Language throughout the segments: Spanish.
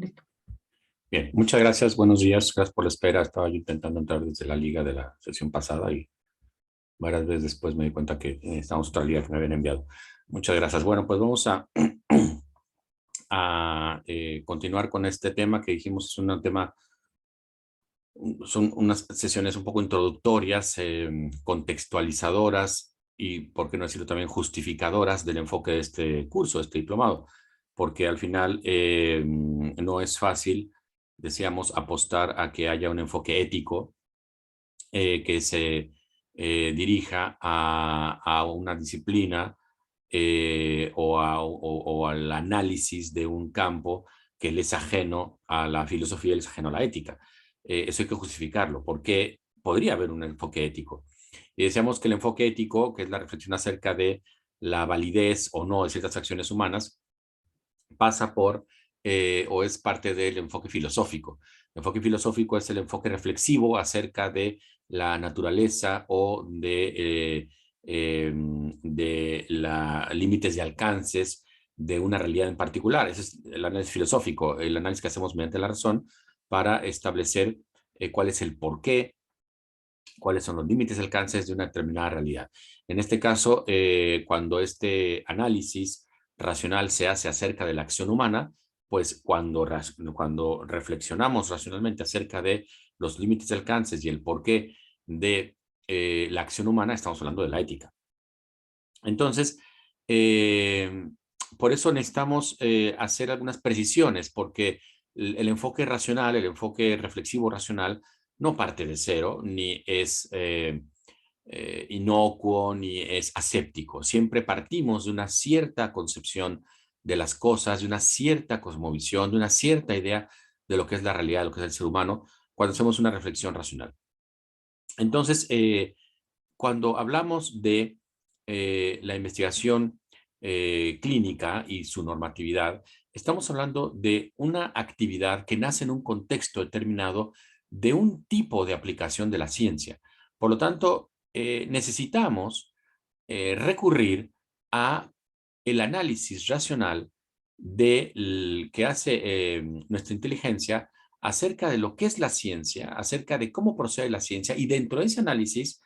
Listo. Bien, muchas gracias, buenos días, gracias por la espera. Estaba yo intentando entrar desde la liga de la sesión pasada y varias veces después me di cuenta que necesitamos otra liga que me habían enviado. Muchas gracias. Bueno, pues vamos a continuar con este tema que dijimos es un tema, son unas sesiones un poco introductorias, contextualizadoras y, por qué no decirlo también, justificadoras del enfoque de este curso, de este diplomado, porque al final no es fácil, decíamos, apostar a que haya un enfoque ético que se dirija a una disciplina o al análisis de un campo que le es ajeno a la filosofía y le es ajeno a la ética. Eso hay que justificarlo, porque podría haber un enfoque ético. Y decíamos que el enfoque ético, que es la reflexión acerca de la validez o no de ciertas acciones humanas, pasa por o es parte del enfoque filosófico. El enfoque filosófico es el enfoque reflexivo acerca de la naturaleza o de límites y alcances de una realidad en particular. Ese es el análisis filosófico, el análisis que hacemos mediante la razón para establecer cuál es el porqué, cuáles son los límites y alcances de una determinada realidad. En este caso, cuando este análisis racional se hace acerca de la acción humana, pues cuando reflexionamos racionalmente acerca de los límites y alcances y el porqué de la acción humana, estamos hablando de la ética. Entonces, eh, por eso necesitamos hacer algunas precisiones, porque el enfoque racional, el enfoque reflexivo racional, no parte de cero, ni es inocuo, ni es aséptico. Siempre partimos de una cierta concepción de las cosas, de una cierta cosmovisión, de una cierta idea de lo que es la realidad, de lo que es el ser humano, cuando hacemos una reflexión racional. Entonces, cuando hablamos de la investigación clínica y su normatividad, estamos hablando de una actividad que nace en un contexto determinado de un tipo de aplicación de la ciencia. Por lo tanto, necesitamos recurrir a el análisis racional que hace nuestra inteligencia acerca de lo que es la ciencia, acerca de cómo procede la ciencia y dentro de ese análisis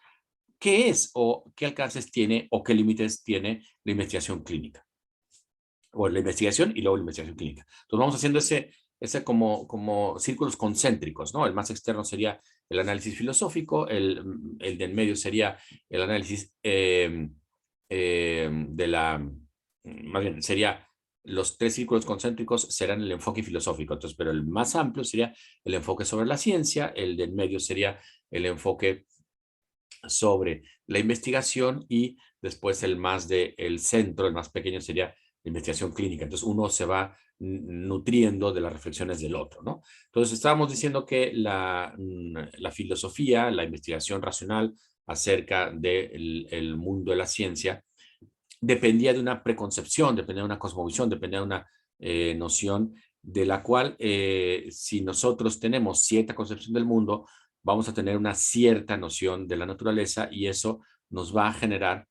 qué es o qué alcances tiene o qué límites tiene la investigación clínica. O la investigación y luego la investigación clínica. Entonces vamos haciendo ese como círculos concéntricos, ¿no? El más externo sería el análisis filosófico, el de en medio sería el análisis de más bien, sería los tres círculos concéntricos serán el enfoque filosófico, entonces, pero el más amplio sería el enfoque sobre la ciencia, el de en medio sería el enfoque sobre la investigación y después el centro, el más pequeño sería la investigación clínica. Entonces uno se va nutriendo de las reflexiones del otro, ¿no? Entonces estábamos diciendo que la filosofía, la investigación racional acerca del el mundo de la ciencia dependía de una preconcepción, dependía de una cosmovisión, dependía de una noción de la cual si nosotros tenemos cierta concepción del mundo, vamos a tener una cierta noción de la naturaleza y eso nos va a generar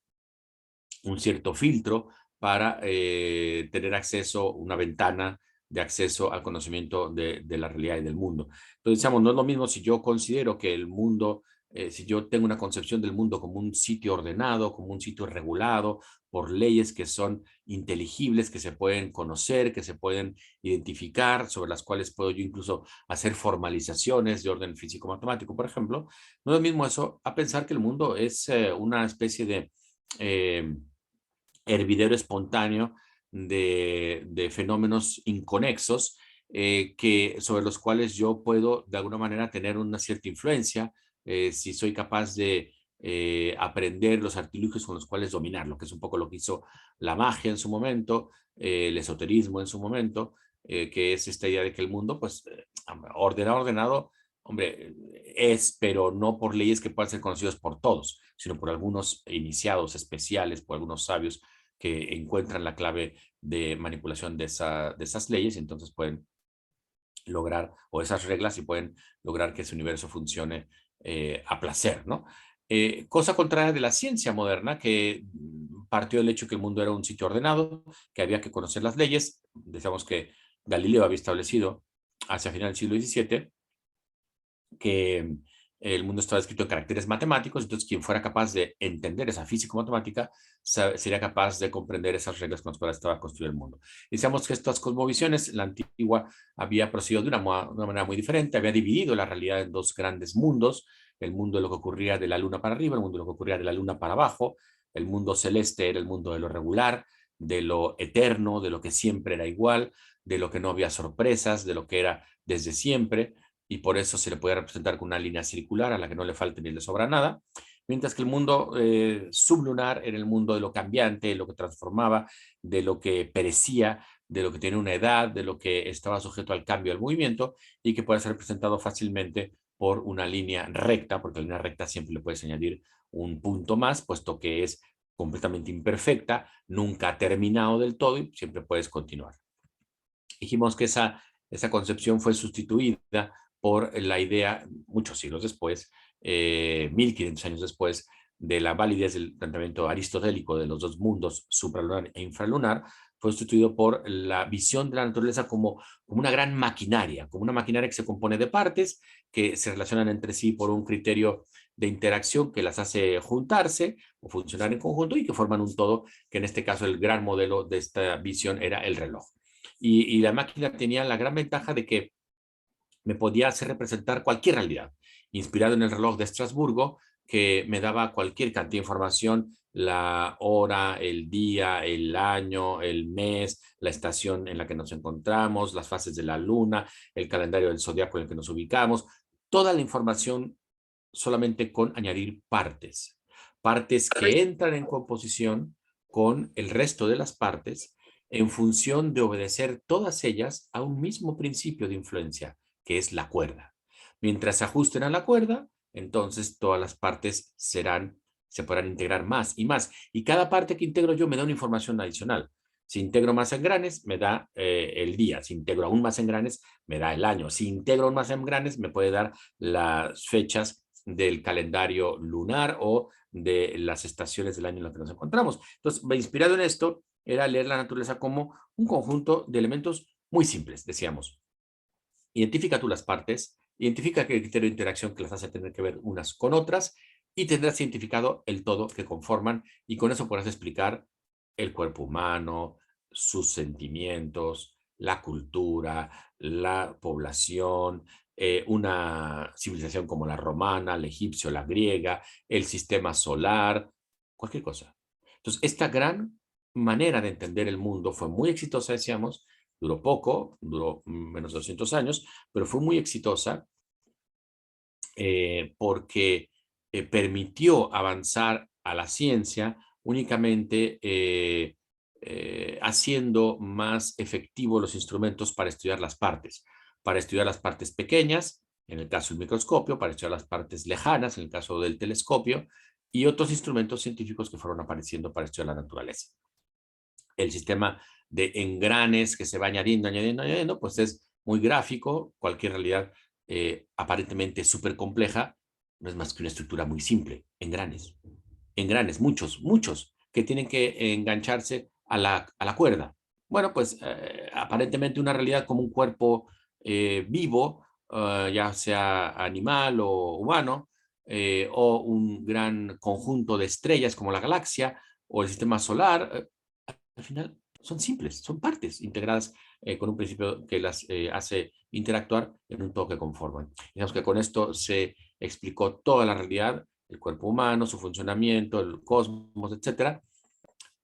un cierto filtro para tener acceso, una ventana de acceso al conocimiento de la realidad y del mundo. Entonces, digamos, no es lo mismo si yo considero que el mundo, si yo tengo una concepción del mundo como un sitio ordenado, como un sitio regulado por leyes que son inteligibles, que se pueden conocer, que se pueden identificar, sobre las cuales puedo yo incluso hacer formalizaciones de orden físico-matemático, por ejemplo, no es lo mismo eso a pensar que el mundo es una especie de eh, hervidero espontáneo de fenómenos inconexos sobre los cuales yo puedo de alguna manera tener una cierta influencia si soy capaz de aprender los artilugios con los cuales dominarlo, que es un poco lo que hizo la magia en su momento, el esoterismo en su momento, que es esta idea de que el mundo, pues, ordenado, hombre, es, pero no por leyes que puedan ser conocidas por todos, sino por algunos iniciados especiales, por algunos sabios que encuentran la clave de manipulación de esas leyes y entonces pueden lograr, o esas reglas, y pueden lograr que ese universo funcione a placer, ¿no? Cosa contraria de la ciencia moderna, que partió del hecho que el mundo era un sitio ordenado, que había que conocer las leyes. Decíamos que Galileo había establecido hacia final del siglo XVII, que el mundo estaba escrito en caracteres matemáticos, entonces quien fuera capaz de entender esa físico-matemática sería capaz de comprender esas reglas con las cuales estaba construido el mundo. Decíamos que estas cosmovisiones, la antigua había procedido de una manera muy diferente, había dividido la realidad en dos grandes mundos, el mundo de lo que ocurría de la luna para arriba, el mundo de lo que ocurría de la luna para abajo, el mundo celeste era el mundo de lo regular, de lo eterno, de lo que siempre era igual, de lo que no había sorpresas, de lo que era desde siempre, y por eso se le puede representar con una línea circular a la que no le falte ni le sobra nada, mientras que el mundo sublunar era el mundo de lo cambiante, de lo que transformaba, de lo que perecía, de lo que tiene una edad, de lo que estaba sujeto al cambio, al movimiento, y que puede ser representado fácilmente por una línea recta, porque a la línea recta siempre le puedes añadir un punto más, puesto que es completamente imperfecta, nunca ha terminado del todo y siempre puedes continuar. Dijimos que esa concepción fue sustituida por la idea, muchos siglos después, 1500 años después, de la validez del planteamiento aristotélico de los dos mundos, supralunar e infralunar, fue sustituido por la visión de la naturaleza como una gran maquinaria, como una maquinaria que se compone de partes que se relacionan entre sí por un criterio de interacción que las hace juntarse o funcionar en conjunto y que forman un todo, que en este caso el gran modelo de esta visión era el reloj. Y la máquina tenía la gran ventaja de que me podía hacer representar cualquier realidad, inspirado en el reloj de Estrasburgo, que me daba cualquier cantidad de información, la hora, el día, el año, el mes, la estación en la que nos encontramos, las fases de la luna, el calendario del zodiaco en el que nos ubicamos, toda la información solamente con añadir partes, partes que entran en composición con el resto de las partes en función de obedecer todas ellas a un mismo principio de influencia, que es la cuerda. Mientras se ajusten a la cuerda, entonces todas las partes se podrán integrar más y más. Y cada parte que integro yo me da una información adicional. Si integro más engranes, me da el día. Si integro aún más engranes, me da el año. Si integro aún más engranes, me puede dar las fechas del calendario lunar o de las estaciones del año en las que nos encontramos. Entonces, inspirado en esto, era leer la naturaleza como un conjunto de elementos muy simples, decíamos. Identifica tú las partes, identifica el criterio de interacción que las hace tener que ver unas con otras y tendrás identificado el todo que conforman y con eso podrás explicar el cuerpo humano, sus sentimientos, la cultura, la población, una civilización como la romana, la egipcia, la griega, el sistema solar, cualquier cosa. Entonces, esta gran manera de entender el mundo fue muy exitosa, decíamos, duró poco, duró menos de 200 años, pero fue muy exitosa porque permitió avanzar a la ciencia únicamente haciendo más efectivos los instrumentos para estudiar las partes pequeñas, en el caso del microscopio, para estudiar las partes lejanas, en el caso del telescopio, y otros instrumentos científicos que fueron apareciendo para estudiar la naturaleza. El sistema de engranes que se va añadiendo, pues es muy gráfico. Cualquier realidad aparentemente súper compleja no es más que una estructura muy simple, engranes. Engranes, muchos, que tienen que engancharse a la cuerda. Bueno, pues aparentemente una realidad como un cuerpo vivo, ya sea animal o humano, o un gran conjunto de estrellas como la galaxia o el sistema solar, al final son simples, son partes integradas con un principio que las hace interactuar en un todo que conforman. Digamos que con esto se explicó toda la realidad, el cuerpo humano, su funcionamiento, el cosmos, etcétera,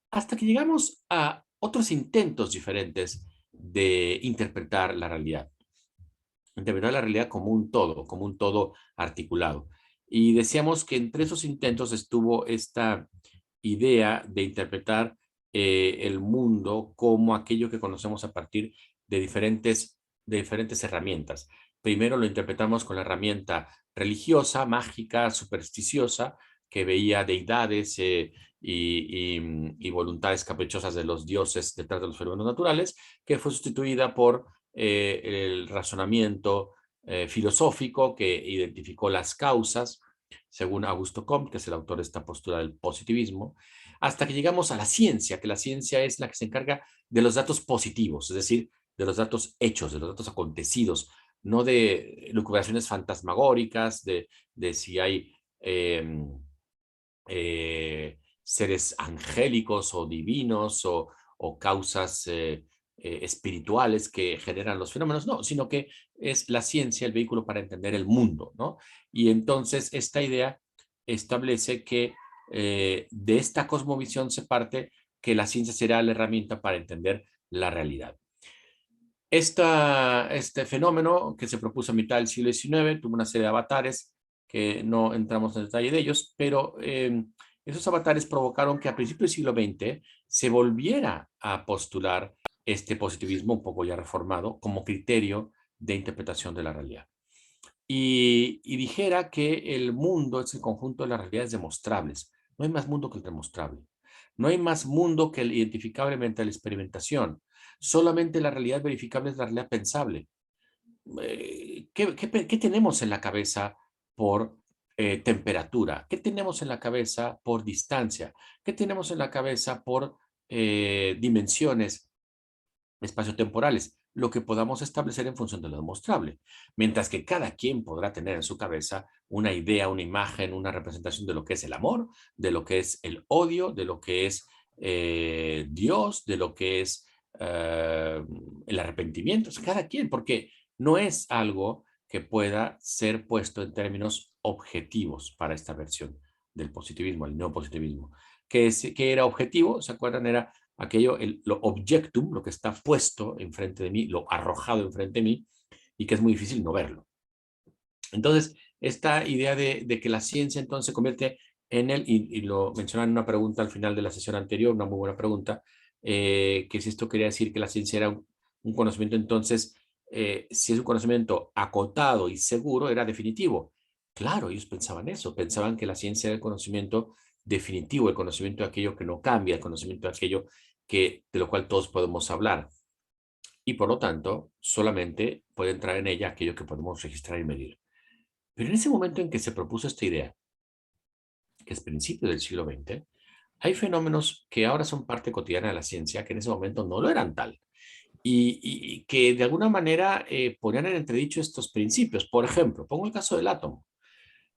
hasta que llegamos a otros intentos diferentes de interpretar la realidad. Interpretar la realidad como un todo articulado. Y decíamos que entre esos intentos estuvo esta idea de interpretar el mundo como aquello que conocemos a partir de diferentes herramientas. Primero lo interpretamos con la herramienta religiosa, mágica, supersticiosa, que veía deidades y voluntades caprichosas de los dioses detrás de los fenómenos naturales, que fue sustituida por el razonamiento filosófico que identificó las causas, según Augusto Comte, que es el autor de esta postura del positivismo, hasta que llegamos a la ciencia, que la ciencia es la que se encarga de los datos positivos, es decir, de los datos hechos, de los datos acontecidos, no de lucubraciones fantasmagóricas, de si hay seres angélicos o divinos o causas espirituales que generan los fenómenos, no, sino que es la ciencia el vehículo para entender el mundo, ¿no? Y entonces esta idea establece que de esta cosmovisión se parte que la ciencia será la herramienta para entender la realidad. Este fenómeno que se propuso a mitad del siglo XIX tuvo una serie de avatares que no entramos en detalle de ellos, pero esos avatares provocaron que a principios del siglo XX se volviera a postular este positivismo un poco ya reformado como criterio de interpretación de la realidad. Y dijera que el mundo es el conjunto de las realidades demostrables. No hay más mundo que el demostrable. No hay más mundo que el identificable mediante la experimentación. Solamente la realidad verificable es la realidad pensable. ¿Qué tenemos en la cabeza por temperatura? ¿Qué tenemos en la cabeza por distancia? ¿Qué tenemos en la cabeza por dimensiones espaciotemporales? Lo que podamos establecer en función de lo demostrable. Mientras que cada quien podrá tener en su cabeza una idea, una imagen, una representación de lo que es el amor, de lo que es el odio, de lo que es Dios, de lo que es el arrepentimiento. O sea, cada quien, porque no es algo que pueda ser puesto en términos objetivos para esta versión del positivismo, el neopositivismo. ¿Qué era objetivo? ¿Se acuerdan? Era aquello, lo objectum, lo que está puesto enfrente de mí, lo arrojado enfrente de mí, y que es muy difícil no verlo. Entonces, esta idea de que la ciencia entonces se convierte en él, y lo mencionaba en una pregunta al final de la sesión anterior, una muy buena pregunta, que si esto quería decir que la ciencia era un conocimiento, entonces, si es un conocimiento acotado y seguro, era definitivo. Claro, ellos pensaban eso, pensaban que la ciencia era el conocimiento definitivo, el conocimiento de aquello que no cambia, el conocimiento de aquello de lo cual todos podemos hablar. Y por lo tanto, solamente puede entrar en ella aquello que podemos registrar y medir. Pero en ese momento en que se propuso esta idea, que es principio del siglo XX, hay fenómenos que ahora son parte cotidiana de la ciencia que en ese momento no lo eran tal y que de alguna manera ponían en entredicho estos principios. Por ejemplo, pongo el caso del átomo.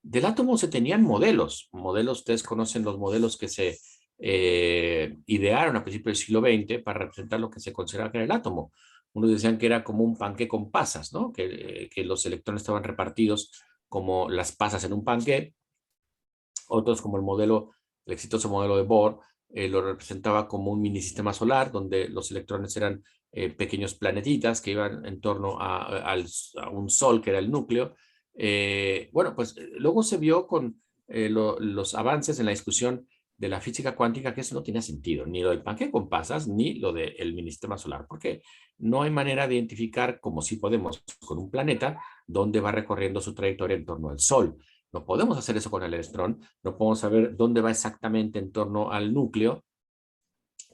Del átomo se tenían modelos, ustedes conocen los modelos que se idearon a principios del siglo XX para representar lo que se consideraba que era el átomo. Unos decían que era como un panqué con pasas, ¿no? Que los electrones estaban repartidos como las pasas en un panqué. Otros, como el exitoso modelo de Bohr, lo representaba como un mini sistema solar, donde los electrones eran pequeños planetitas que iban en torno a un sol, que era el núcleo. Bueno, pues luego se vio con los avances en la discusión de la física cuántica que eso no tenía sentido, ni lo del panqueque con pasas, ni lo del mini sistema solar, porque no hay manera de identificar, como sí podemos con un planeta, dónde va recorriendo su trayectoria en torno al Sol. No podemos hacer eso con el electrón, no podemos saber dónde va exactamente en torno al núcleo,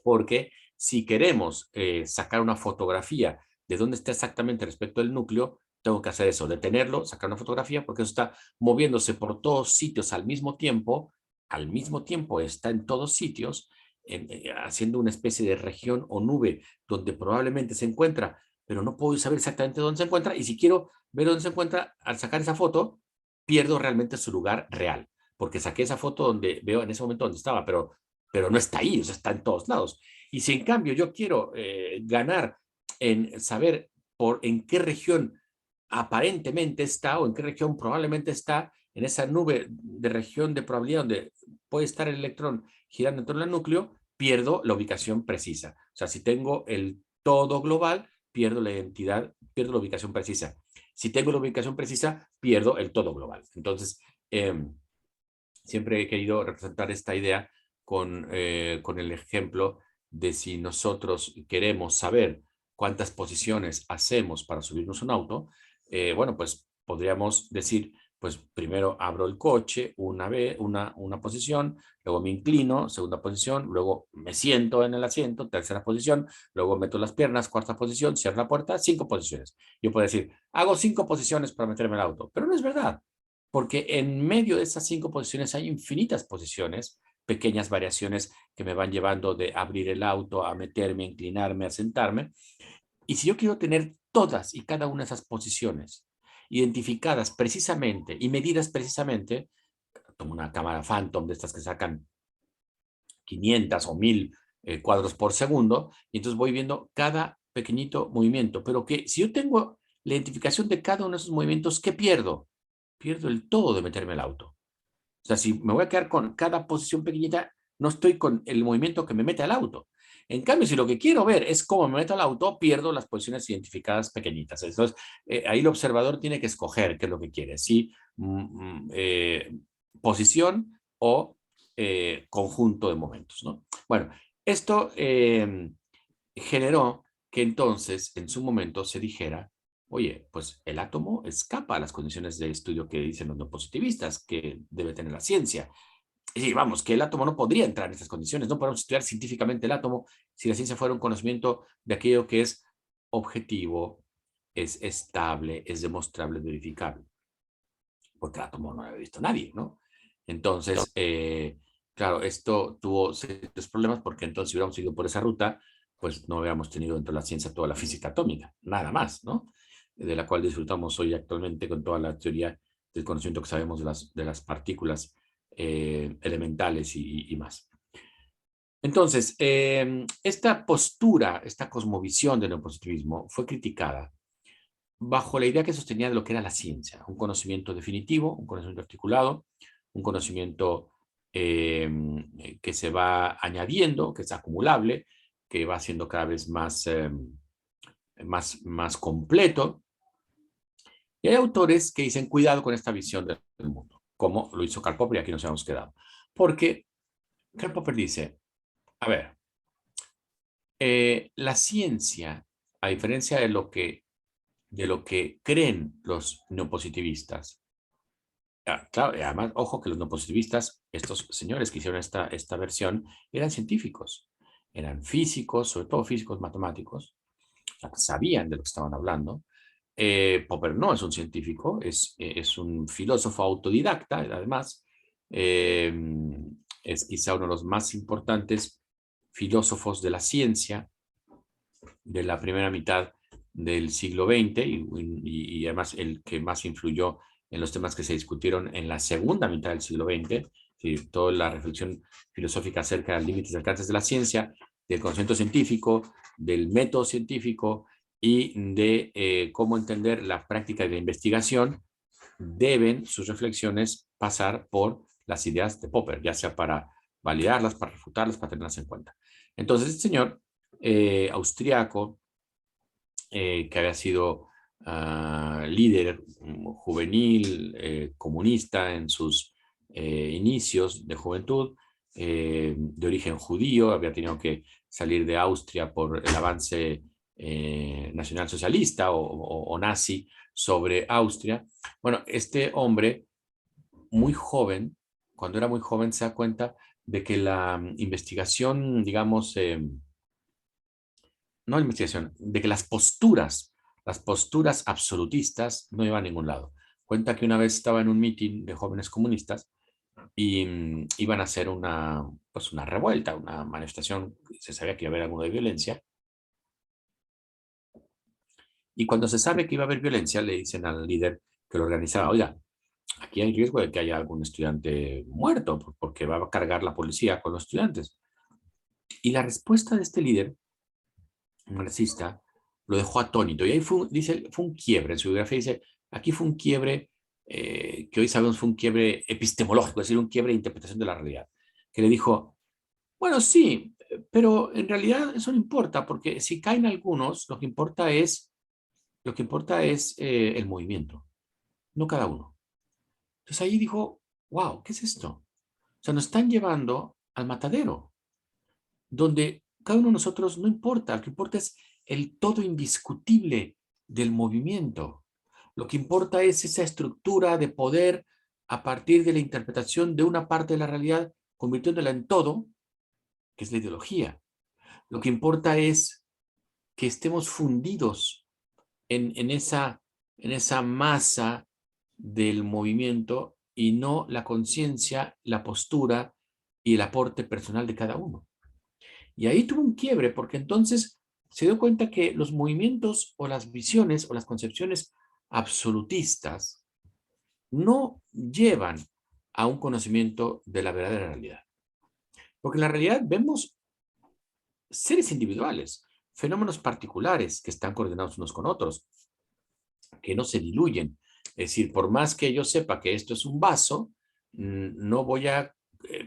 porque si queremos sacar una fotografía de dónde está exactamente respecto al núcleo, tengo que hacer eso, detenerlo, sacar una fotografía, porque eso está moviéndose por todos sitios al mismo tiempo está en todos sitios, haciendo una especie de región o nube donde probablemente se encuentra, pero no puedo saber exactamente dónde se encuentra, y si quiero ver dónde se encuentra, al sacar esa foto, pierdo realmente su lugar real, porque saqué esa foto donde veo en ese momento donde estaba, pero no está ahí, o sea, está en todos lados. Y si en cambio yo quiero ganar en saber en qué región aparentemente está o en qué región probablemente está en esa nube de región de probabilidad donde puede estar el electrón girando en torno al núcleo, pierdo la ubicación precisa. O sea, si tengo el todo global, pierdo la identidad, pierdo la ubicación precisa. Si tengo la ubicación precisa, pierdo el todo global. Entonces, siempre he querido representar esta idea con el ejemplo de si nosotros queremos saber cuántas posiciones hacemos para subirnos a un auto, bueno, pues podríamos decir, pues primero abro el coche una posición, luego me inclino, segunda posición, luego me siento en el asiento, tercera posición, luego meto las piernas, cuarta posición, cierro la puerta, 5 posiciones. Yo puedo decir, hago 5 posiciones para meterme al auto, pero no es verdad, porque en medio de esas 5 posiciones hay infinitas posiciones, pequeñas variaciones que me van llevando de abrir el auto a meterme, a inclinarme, a sentarme, Y si yo quiero tener todas y cada una de esas posiciones identificadas precisamente y medidas precisamente, tomo una cámara Phantom de estas que sacan 500 o 1000 cuadros por segundo, y entonces voy viendo cada pequeñito movimiento, pero que si yo tengo la identificación de cada uno de esos movimientos, ¿qué pierdo? Pierdo el todo de meterme al auto. O sea, si me voy a quedar con cada posición pequeñita, no estoy con el movimiento que me mete al auto. En cambio, si lo que quiero ver es cómo me meto al auto, pierdo las posiciones identificadas pequeñitas. Entonces, ahí el observador tiene que escoger qué es lo que quiere, si posición o conjunto de momentos, ¿no? Bueno, esto generó que entonces, en su momento, se dijera, oye, pues el átomo escapa a las condiciones de estudio que dicen los no positivistas que debe tener la ciencia. Es decir, vamos, que el átomo no podría entrar en estas condiciones. No podemos estudiar científicamente el átomo si la ciencia fuera un conocimiento de aquello que es objetivo, es estable, es demostrable, es verificable. Porque el átomo no lo había visto nadie, ¿no? Entonces, claro, esto tuvo ciertos problemas porque entonces si hubiéramos ido por esa ruta, pues no hubiéramos tenido dentro de la ciencia toda la física atómica, nada más, ¿no? De la cual disfrutamos hoy actualmente con toda la teoría del conocimiento que sabemos de las partículas elementales y más. Entonces, esta postura, esta cosmovisión del neopositivismo fue criticada bajo la idea que sostenía de lo que era la ciencia, un conocimiento definitivo, un conocimiento articulado, un conocimiento que se va añadiendo, que es acumulable, que va siendo cada vez más completo. Y hay autores que dicen, cuidado con esta visión del mundo, como lo hizo Karl Popper, y aquí nos hemos quedado. Porque Karl Popper dice, a ver, la ciencia, a diferencia de lo que creen los neopositivistas, claro, y además, ojo que los no positivistas, estos señores que hicieron esta versión, eran científicos, eran físicos, sobre todo físicos matemáticos, o sea, sabían de lo que estaban hablando. Popper no es un científico, es un filósofo autodidacta, además, eh, es quizá uno de los más importantes filósofos de la ciencia de la primera mitad del siglo XX y además el que más influyó en los temas que se discutieron en la segunda mitad del siglo XX, toda la reflexión filosófica acerca de los límites y alcances de la ciencia, del conocimiento científico, del método científico y de cómo entender la práctica de la investigación, deben sus reflexiones pasar por las ideas de Popper, ya sea para validarlas, para refutarlas, para tenerlas en cuenta. Entonces, este señor austriaco, que había sido líder juvenil, comunista en sus inicios de juventud, de origen judío, había tenido que salir de Austria por el avance nacionalsocialista o nazi sobre Austria. Bueno, este hombre, muy joven, cuando era muy joven, se da cuenta de que la investigación, digamos, no investigación, de que las posturas absolutistas no iban a ningún lado. Cuenta que una vez estaba en un meeting de jóvenes comunistas y iban a hacer pues una revuelta, una manifestación, se sabía que iba a haber algo de violencia, y cuando se sabe que iba a haber violencia, le dicen al líder que lo organizaba, oiga, aquí hay riesgo de que haya algún estudiante muerto, porque va a cargar la policía con los estudiantes. Y la respuesta de este líder marxista lo dejó atónito. Y ahí dice, fue un quiebre. En su biografía dice, aquí fue un quiebre que hoy sabemos fue un quiebre epistemológico, es decir, un quiebre de interpretación de la realidad. Que le dijo, bueno, sí, pero en realidad eso no importa, porque si caen algunos, lo que importa es el movimiento, no cada uno. Entonces ahí dijo, wow, ¿qué es esto? O sea, nos están llevando al matadero, donde cada uno de nosotros no importa, lo que importa es el todo indiscutible del movimiento. Lo que importa es esa estructura de poder a partir de la interpretación de una parte de la realidad, convirtiéndola en todo, que es la ideología. Lo que importa es que estemos fundidos en esa masa del movimiento y no la conciencia, la postura y el aporte personal de cada uno. Y ahí tuvo un quiebre, porque entonces se dio cuenta que los movimientos o las visiones o las concepciones absolutistas no llevan a un conocimiento de la verdadera realidad. Porque en la realidad vemos seres individuales, fenómenos particulares que están coordinados unos con otros, que no se diluyen. Es decir, por más que yo sepa que esto es un vaso, no voy a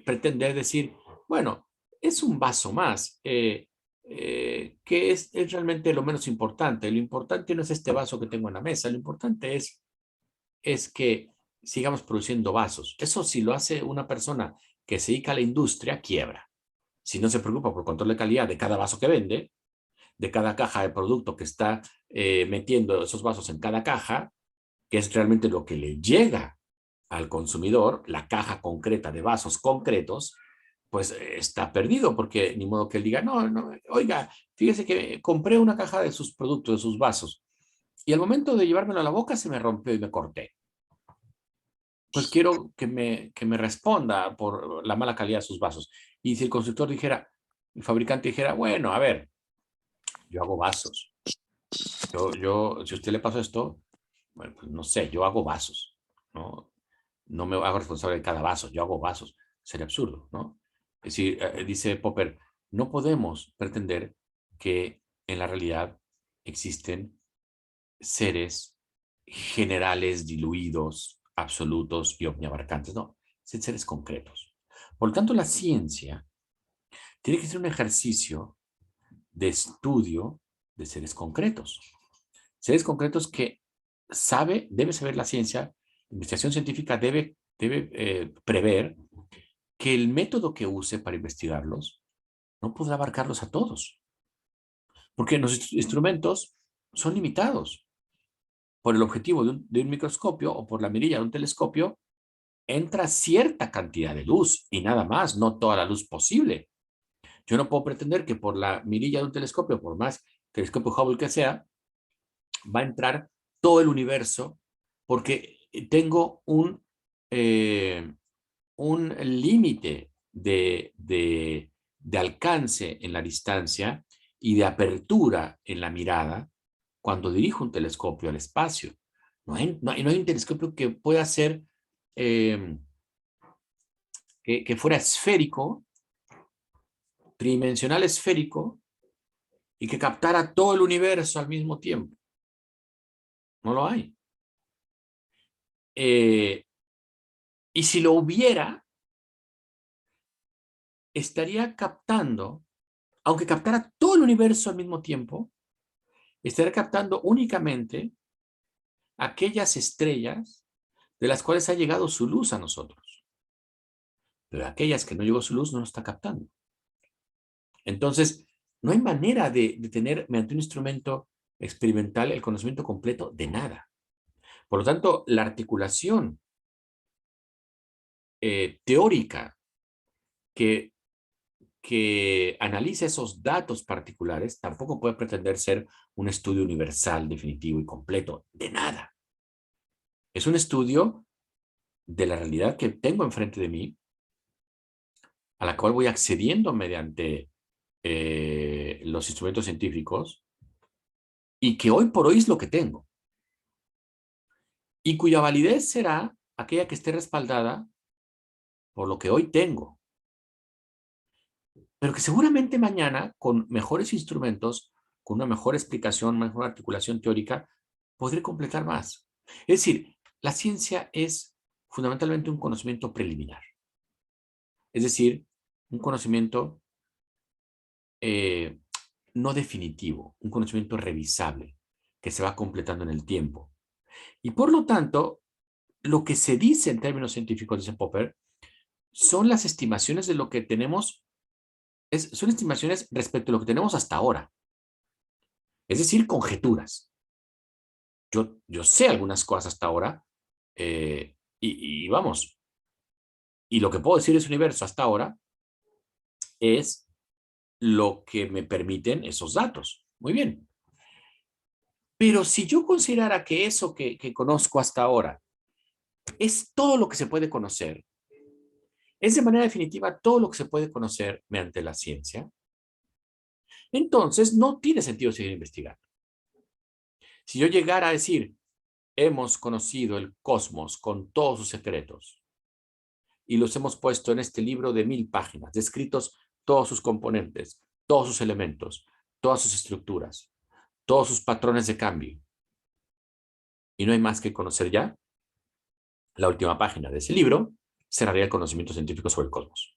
pretender decir, bueno, es un vaso más, que es realmente lo menos importante. Lo importante no es este vaso que tengo en la mesa, lo importante es que sigamos produciendo vasos. Eso si lo hace una persona que se dedica a la industria, quiebra. Si no se preocupa por control de calidad de cada vaso que vende, de cada caja de producto que está metiendo esos vasos en cada caja, que es realmente lo que le llega al consumidor, la caja concreta de vasos concretos, pues está perdido, porque ni modo que él diga, no, no, oiga, fíjese que compré una caja de sus productos, de sus vasos, y al momento de llevármelo a la boca se me rompió y me corté. Pues quiero que me responda por la mala calidad de sus vasos. Y si el constructor dijera, el fabricante dijera, bueno, a ver, yo hago vasos. Si a usted le pasó esto, bueno, pues no sé, yo hago vasos, ¿no? No me hago responsable de cada vaso, yo hago vasos. Sería absurdo, ¿no? Es decir, dice Popper, no podemos pretender que en la realidad existen seres generales, diluidos, absolutos y omniabarcantes, no, son seres concretos. Por lo tanto, la ciencia tiene que ser un ejercicio de estudio de seres concretos. Seres concretos que debe saber la ciencia, la investigación científica debe prever que el método que use para investigarlos no podrá abarcarlos a todos, porque los instrumentos son limitados por el objetivo de un microscopio o por la mirilla de un telescopio. Entra cierta cantidad de luz y nada más, no toda la luz posible. Yo no puedo pretender que por la mirilla de un telescopio, por más telescopio Hubble que sea, va a entrar todo el universo, porque tengo un límite de alcance en la distancia y de apertura en la mirada cuando dirijo un telescopio al espacio. No hay un telescopio que pueda ser, eh, que fuera esférico, tridimensional esférico, y que captara todo el universo al mismo tiempo. No lo hay. Y si lo hubiera, estaría captando, aunque captara todo el universo al mismo tiempo, estaría captando únicamente aquellas estrellas de las cuales ha llegado su luz a nosotros. Pero aquellas que no llegó su luz no lo está captando. Entonces, no hay manera de tener, mediante un instrumento experimental, el conocimiento completo de nada. Por lo tanto, la articulación teórica que analiza esos datos particulares tampoco puede pretender ser un estudio universal, definitivo y completo de nada. Es un estudio de la realidad que tengo enfrente de mí, a la cual voy accediendo mediante los instrumentos científicos, y que hoy por hoy es lo que tengo, y cuya validez será aquella que esté respaldada por lo que hoy tengo, pero que seguramente mañana, con mejores instrumentos, con una mejor explicación, mejor articulación teórica, podré completar más. Es decir, la ciencia es fundamentalmente un conocimiento preliminar, es decir, un conocimiento eh, no definitivo, un conocimiento revisable, que se va completando en el tiempo. Y por lo tanto, lo que se dice en términos científicos, dice Popper, son las estimaciones de lo que tenemos, son estimaciones respecto a lo que tenemos hasta ahora, es decir, conjeturas. Yo sé algunas cosas hasta ahora, y vamos, y lo que puedo decir de ese universo hasta ahora es lo que me permiten esos datos. Muy bien. Pero si yo considerara que eso que conozco hasta ahora es todo lo que se puede conocer, es de manera definitiva todo lo que se puede conocer mediante la ciencia, entonces no tiene sentido seguir investigando. Si yo llegara a decir, hemos conocido el cosmos con todos sus secretos y los hemos puesto en este libro de 1000 páginas, descritos todos sus componentes, todos sus elementos, todas sus estructuras, todos sus patrones de cambio, y no hay más que conocer ya, la última página de ese libro cerraría el conocimiento científico sobre el cosmos.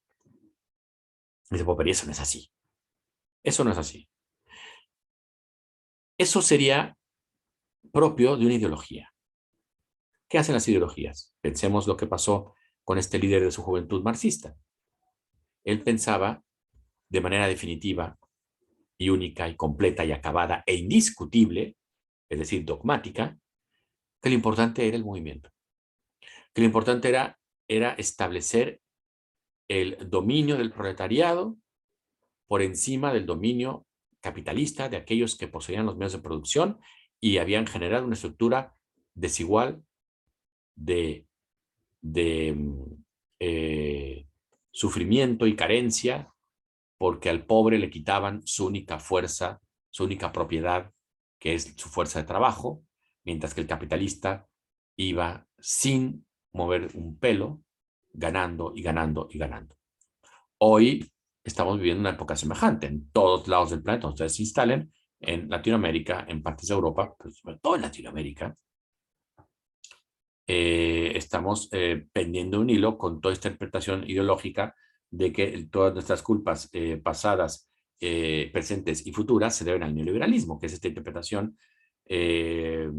Y dice, pero eso no es así. Eso no es así. Eso sería propio de una ideología. ¿Qué hacen las ideologías? Pensemos lo que pasó con este líder de su juventud marxista. Él pensaba de manera definitiva y única y completa y acabada e indiscutible, es decir, dogmática, que lo importante era el movimiento, que lo importante era establecer el dominio del proletariado por encima del dominio capitalista de aquellos que poseían los medios de producción y habían generado una estructura desigual de, de sufrimiento y carencia, porque al pobre le quitaban su única fuerza, su única propiedad, que es su fuerza de trabajo, mientras que el capitalista iba sin mover un pelo, ganando y ganando y ganando. Hoy estamos viviendo una época semejante. En todos lados del planeta, donde ustedes se instalen, en Latinoamérica, en partes de Europa, pero sobre todo en Latinoamérica, estamos pendiendo un hilo con toda esta interpretación ideológica de que todas nuestras culpas pasadas, presentes y futuras se deben al neoliberalismo, que es esta interpretación eh,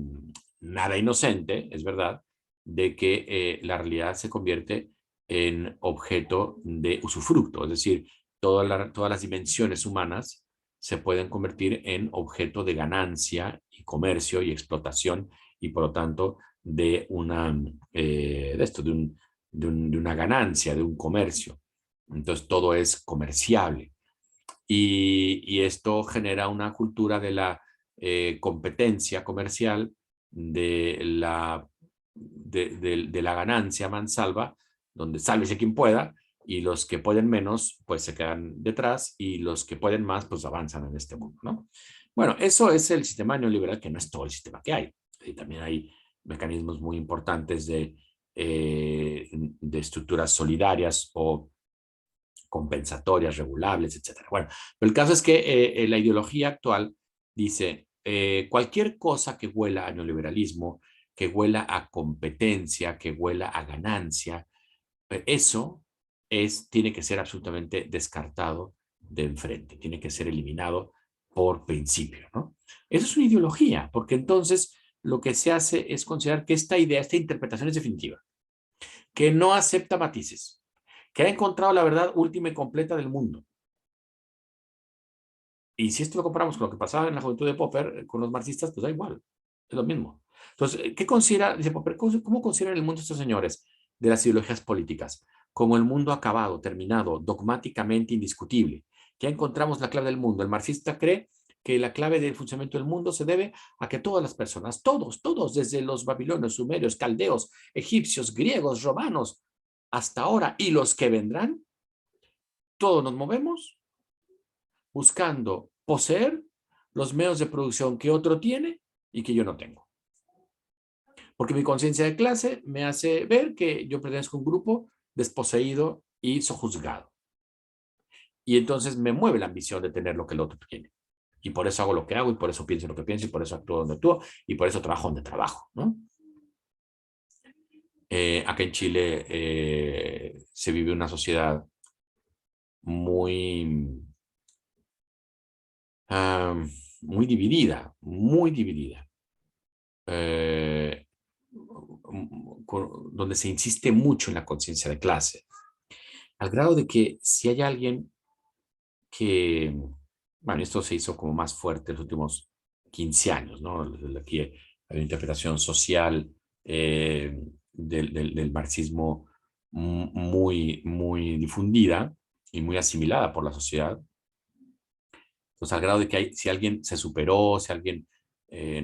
nada inocente, es verdad, de que la realidad se convierte en objeto de usufructo, es decir, todas las dimensiones humanas se pueden convertir en objeto de ganancia y comercio y explotación y por lo tanto de una ganancia, de un comercio. Entonces todo es comerciable y esto genera una cultura de la competencia comercial, de la ganancia mansalva, donde sálvese quien pueda y los que pueden menos pues se quedan detrás y los que pueden más pues avanzan en este mundo, ¿no? Bueno, eso es el sistema neoliberal, que no es todo el sistema que hay. Y también hay mecanismos muy importantes de estructuras solidarias o compensatorias, regulables, etcétera. Bueno, pero el caso es que la ideología actual dice cualquier cosa que huela a neoliberalismo, que huela a competencia, que huela a ganancia, eso tiene que ser absolutamente descartado de enfrente, tiene que ser eliminado por principio, ¿no? Eso es una ideología, porque entonces lo que se hace es considerar que esta idea, esta interpretación es definitiva, que no acepta matices, que ha encontrado la verdad última y completa del mundo. Y si esto lo comparamos con lo que pasaba en la juventud de Popper, con los marxistas, pues da igual, es lo mismo. Entonces, ¿qué considera, dice Popper, cómo consideran el mundo estos señores de las ideologías políticas? Como el mundo acabado, terminado, dogmáticamente indiscutible. Ya encontramos la clave del mundo. El marxista cree que la clave del funcionamiento del mundo se debe a que todas las personas, todos, desde los babilonios, sumerios, caldeos, egipcios, griegos, romanos, hasta ahora y los que vendrán, todos nos movemos buscando poseer los medios de producción que otro tiene y que yo no tengo. Porque mi conciencia de clase me hace ver que yo pertenezco a un grupo desposeído y sojuzgado. Y entonces me mueve la ambición de tener lo que el otro tiene. Y por eso hago lo que hago, y por eso pienso lo que pienso, y por eso actúo donde actúo, y por eso trabajo donde trabajo, ¿no? Acá en Chile se vive una sociedad muy, uh, muy dividida, muy dividida. Eh, donde se insiste mucho en la conciencia de clase, al grado de que si hay alguien que, bueno, esto se hizo como más fuerte en los últimos 15 años, ¿no? Aquí hay una interpretación social del marxismo muy difundida y muy asimilada por la sociedad. Entonces, al grado de que si alguien se superó, si alguien,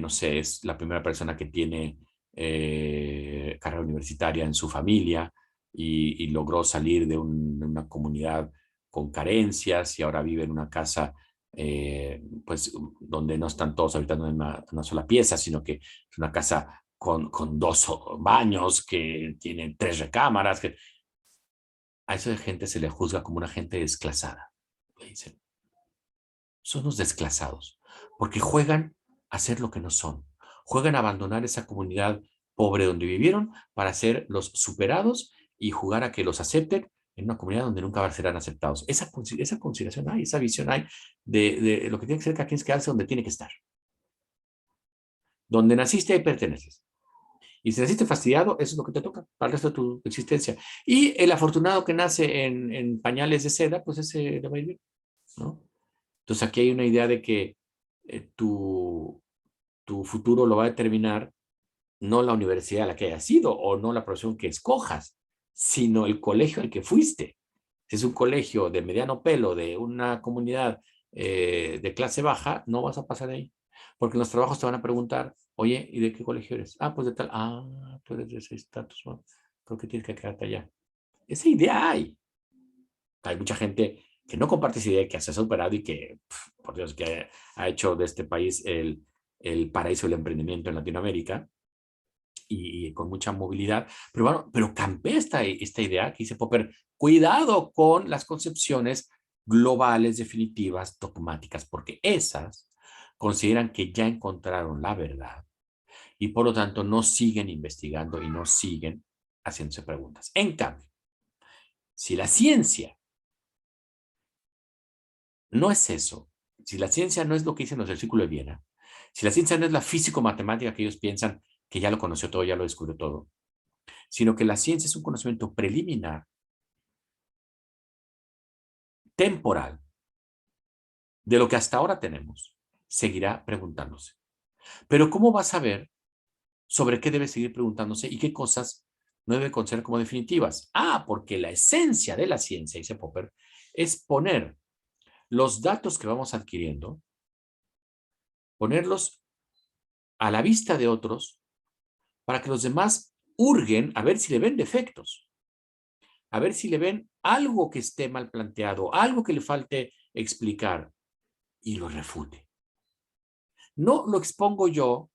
no sé, es la primera persona que tiene carrera universitaria en su familia y logró salir de una comunidad con carencias y ahora vive en una casa pues donde no están todos habitando en una sola pieza, sino que es una casa con 2 baños, que tiene 3 recámaras, que a esa gente se le juzga como una gente desclasada. Le dicen, son los desclasados, porque juegan a ser lo que no son. Juegan a abandonar esa comunidad pobre donde vivieron para ser los superados y jugar a que los acepten en una comunidad donde nunca serán aceptados. Esa consideración hay, esa visión hay de lo que tiene que ser cada quien, es quedarse donde tiene que estar. Donde naciste, ahí perteneces. Y si naciste fastidiado, eso es lo que te toca para el resto de tu existencia. Y el afortunado que nace en pañales de seda, pues ese le va a ir bien, ¿no? Entonces aquí hay una idea de que tu futuro lo va a determinar no la universidad a la que hayas ido o no la profesión que escojas, sino el colegio al que fuiste. Si es un colegio de mediano pelo, de una comunidad de clase baja, no vas a pasar de ahí. Porque en los trabajos te van a preguntar, oye, ¿y de qué colegio eres? Ah, pues de tal. Ah, tú eres de ese estatus. Bueno, creo que tienes que quedarte allá. Esa idea hay. Hay mucha gente que no comparte esa idea, que se ha superado y que, por Dios, que ha hecho de este país el paraíso del emprendimiento en Latinoamérica y con mucha movilidad. Pero bueno, pero campea esta idea que dice Popper, cuidado con las concepciones globales, definitivas, dogmáticas, porque esas consideran que ya encontraron la verdad y por lo tanto no siguen investigando y no siguen haciéndose preguntas. En cambio, si la ciencia no es eso, si la ciencia no es lo que dicen los del Círculo de Viena, si la ciencia no es la físico-matemática que ellos piensan que ya lo conoció todo, ya lo descubrió todo, sino que la ciencia es un conocimiento preliminar, temporal, de lo que hasta ahora tenemos, seguirá preguntándose. Pero ¿cómo va a saber sobre qué debe seguir preguntándose y qué cosas no debe considerar como definitivas? Ah, porque la esencia de la ciencia, dice Popper, es poner los datos que vamos adquiriendo, ponerlos a la vista de otros para que los demás hurguen a ver si le ven defectos, a ver si le ven algo que esté mal planteado, algo que le falte explicar y lo refute. No lo expongo yo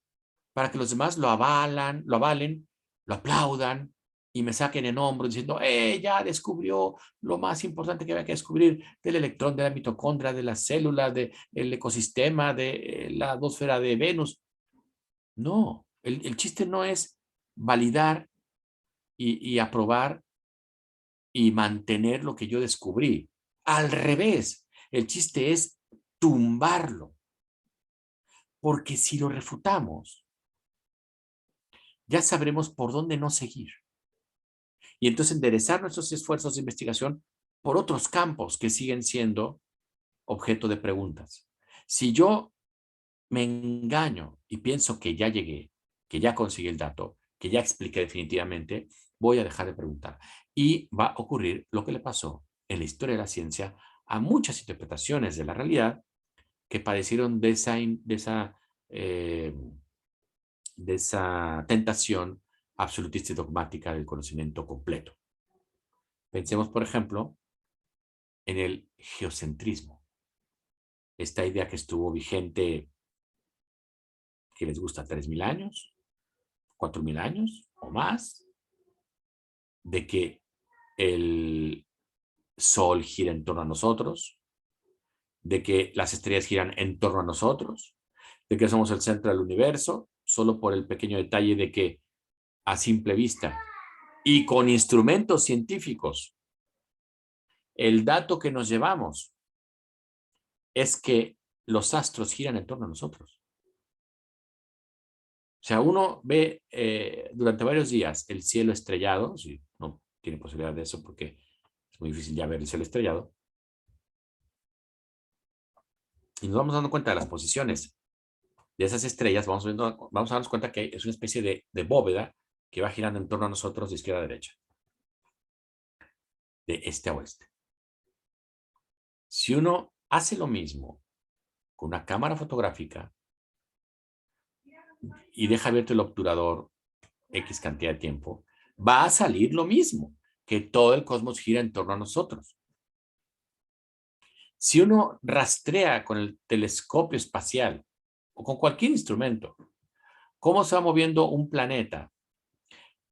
para que los demás lo avalen, lo aplaudan y me saquen en hombros diciendo, ya descubrió lo más importante que había que descubrir del electrón, de la mitocondria, de las células, del ecosistema, de la atmósfera de Venus. No, el chiste no es validar y aprobar y mantener lo que yo descubrí. Al revés, el chiste es tumbarlo, porque si lo refutamos, ya sabremos por dónde no seguir. Y entonces enderezar nuestros esfuerzos de investigación por otros campos que siguen siendo objeto de preguntas. Si yo me engaño y pienso que ya llegué, que ya conseguí el dato, que ya expliqué definitivamente, voy a dejar de preguntar. Y va a ocurrir lo que le pasó en la historia de la ciencia a muchas interpretaciones de la realidad que padecieron eh, de esa tentación absolutista y dogmática del conocimiento completo. Pensemos, por ejemplo, en el geocentrismo, esta idea que estuvo vigente, que les gusta, 3.000 años, 4.000 años o más, de que el Sol gira en torno a nosotros, de que las estrellas giran en torno a nosotros, de que somos el centro del universo, solo por el pequeño detalle de que a simple vista y con instrumentos científicos, el dato que nos llevamos es que los astros giran en torno a nosotros. O sea, uno ve durante varios días el cielo estrellado, si no tiene posibilidad de eso porque es muy difícil ya ver el cielo estrellado, y nos vamos dando cuenta de las posiciones de esas estrellas, vamos a darnos cuenta que es una especie de bóveda que va girando en torno a nosotros de izquierda a derecha, de este a oeste. Si uno hace lo mismo con una cámara fotográfica y deja abierto el obturador X cantidad de tiempo, va a salir lo mismo, que todo el cosmos gira en torno a nosotros. Si uno rastrea con el telescopio espacial o con cualquier instrumento cómo se va moviendo un planeta,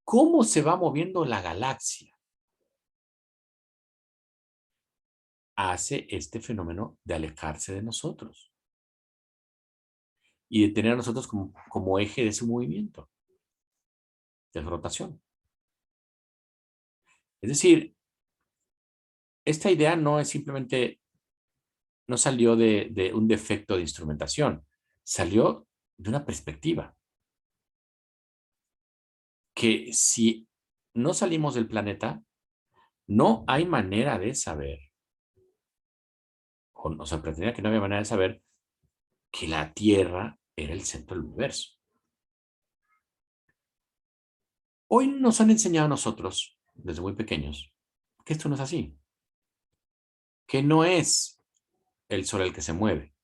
cómo se va moviendo la galaxia, hace este fenómeno de alejarse de nosotros y de tener a nosotros como eje de su movimiento, de rotación. Es decir, esta idea no es simplemente, no salió de un defecto de instrumentación, salió de una perspectiva que si no salimos del planeta, no hay manera de saber, o sea, pretendía que no había manera de saber que la Tierra era el centro del universo. Hoy nos han enseñado a nosotros, desde muy pequeños, que esto no es así, que no es el Sol el que se mueve,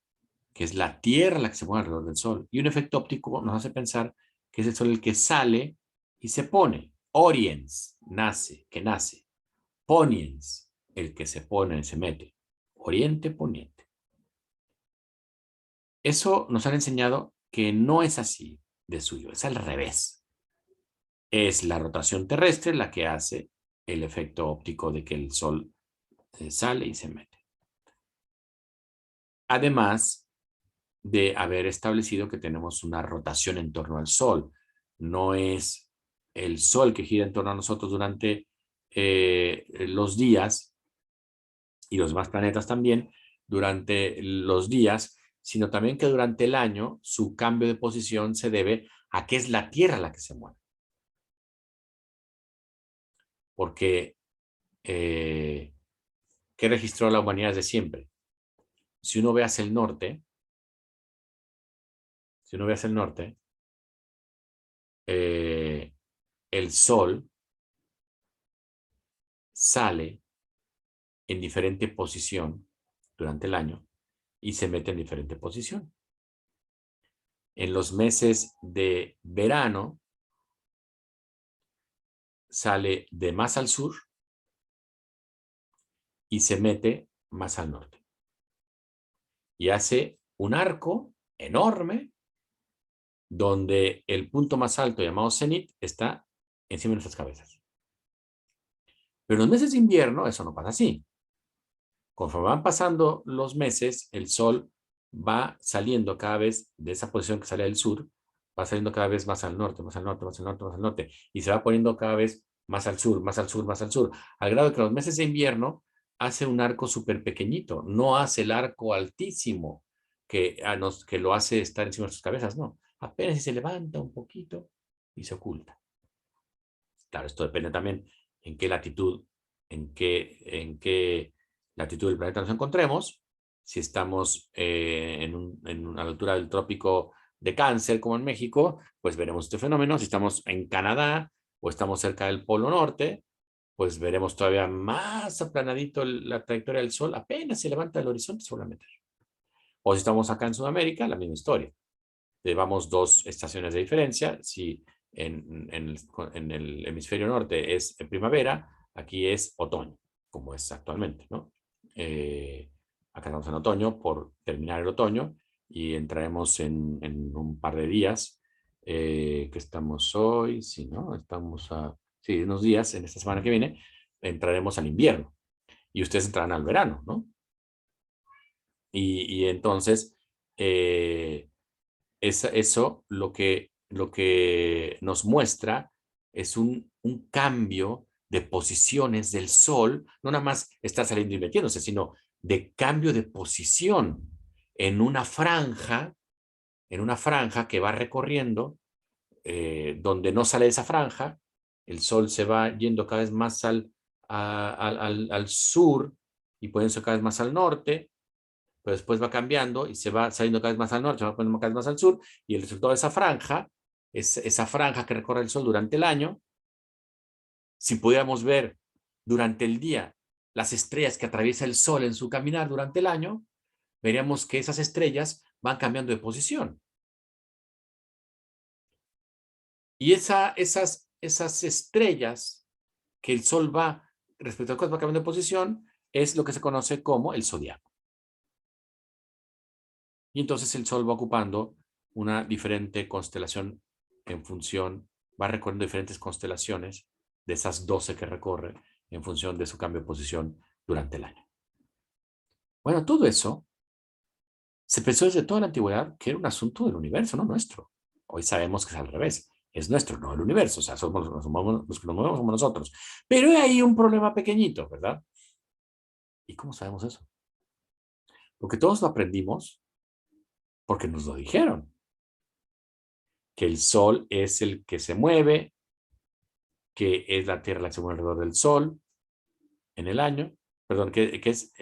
que es la Tierra la que se mueve alrededor del Sol. Y un efecto óptico nos hace pensar que es el Sol el que sale y se pone. Oriens, nace, que nace. Poniens, el que se pone, se mete. Oriente, poniente. Eso nos han enseñado que no es así de suyo, es al revés. Es la rotación terrestre la que hace el efecto óptico de que el Sol sale y se mete. Además de haber establecido que tenemos una rotación en torno al Sol. No es el Sol que gira en torno a nosotros durante los días y los demás planetas también durante los días, sino también que durante el año su cambio de posición se debe a que es la Tierra la que se mueve. Porque, ¿qué registró la humanidad desde siempre? Si uno ve hacia el norte, si uno ve hacia el norte, el Sol sale en diferente posición durante el año y se mete en diferente posición. En los meses de verano sale de más al sur y se mete más al norte. Y hace un arco enorme donde el punto más alto llamado cenit está encima de nuestras cabezas. Pero en los meses de invierno eso no pasa así. Conforme van pasando los meses, el sol va saliendo cada vez de esa posición que sale del sur, va saliendo cada vez más al norte, más al norte, más al norte, más al norte, y se va poniendo cada vez más al sur, más al sur, más al sur, al grado de que los meses de invierno hace un arco súper pequeñito, no hace el arco altísimo que lo hace estar encima de sus cabezas, no, apenas si se levanta un poquito y se oculta. Claro, esto depende también en qué latitud, en qué latitud del planeta nos encontremos. Si estamos en una altura del trópico de Cáncer, como en México, pues veremos este fenómeno. Si estamos en Canadá o estamos cerca del Polo Norte, pues veremos todavía más aplanadito la trayectoria del Sol. Apenas se levanta el horizonte, se vuelve a meter. O si estamos acá en Sudamérica, la misma historia. Llevamos 2 estaciones de diferencia. Si en el hemisferio norte es primavera, aquí es otoño, como es actualmente, ¿no? Acá estamos en otoño por terminar el otoño y entraremos en un par de días, que estamos hoy, sí, ¿no? Estamos a, sí, unos días, en esta semana que viene, entraremos al invierno y ustedes entrarán al verano, ¿no? Y entonces, eso lo que nos muestra es un cambio de posiciones del Sol, no nada más está saliendo y metiéndose, sino de cambio de posición en una franja, que va recorriendo, donde no sale de esa franja, el Sol se va yendo cada vez más al sur y poniéndose cada vez más al norte, pero después va cambiando y se va saliendo cada vez más al norte, se va poniendo cada vez más al sur, y el resultado de esa franja es esa franja que recorre el Sol durante el año. Si pudiéramos ver durante el día las estrellas que atraviesa el Sol en su caminar durante el año, veríamos que esas estrellas van cambiando de posición. Y esas estrellas que el Sol va, respecto a cosas, va cambiando de posición, es lo que se conoce como el zodiaco. Y entonces el Sol va ocupando una diferente constelación en función, va recorriendo diferentes constelaciones de esas 12 que recorre en función de su cambio de posición durante el año. Bueno, todo eso se pensó desde toda la antigüedad que era un asunto del universo, no nuestro. Hoy sabemos que es al revés. Es nuestro, no el universo. O sea, somos los que nos movemos somos nosotros. Pero hay ahí un problema pequeñito, ¿verdad? ¿Y cómo sabemos eso? Porque todos lo aprendimos porque nos lo dijeron. Que el Sol es el que se mueve, que es la Tierra la que se mueve alrededor del Sol en el año. Perdón, que es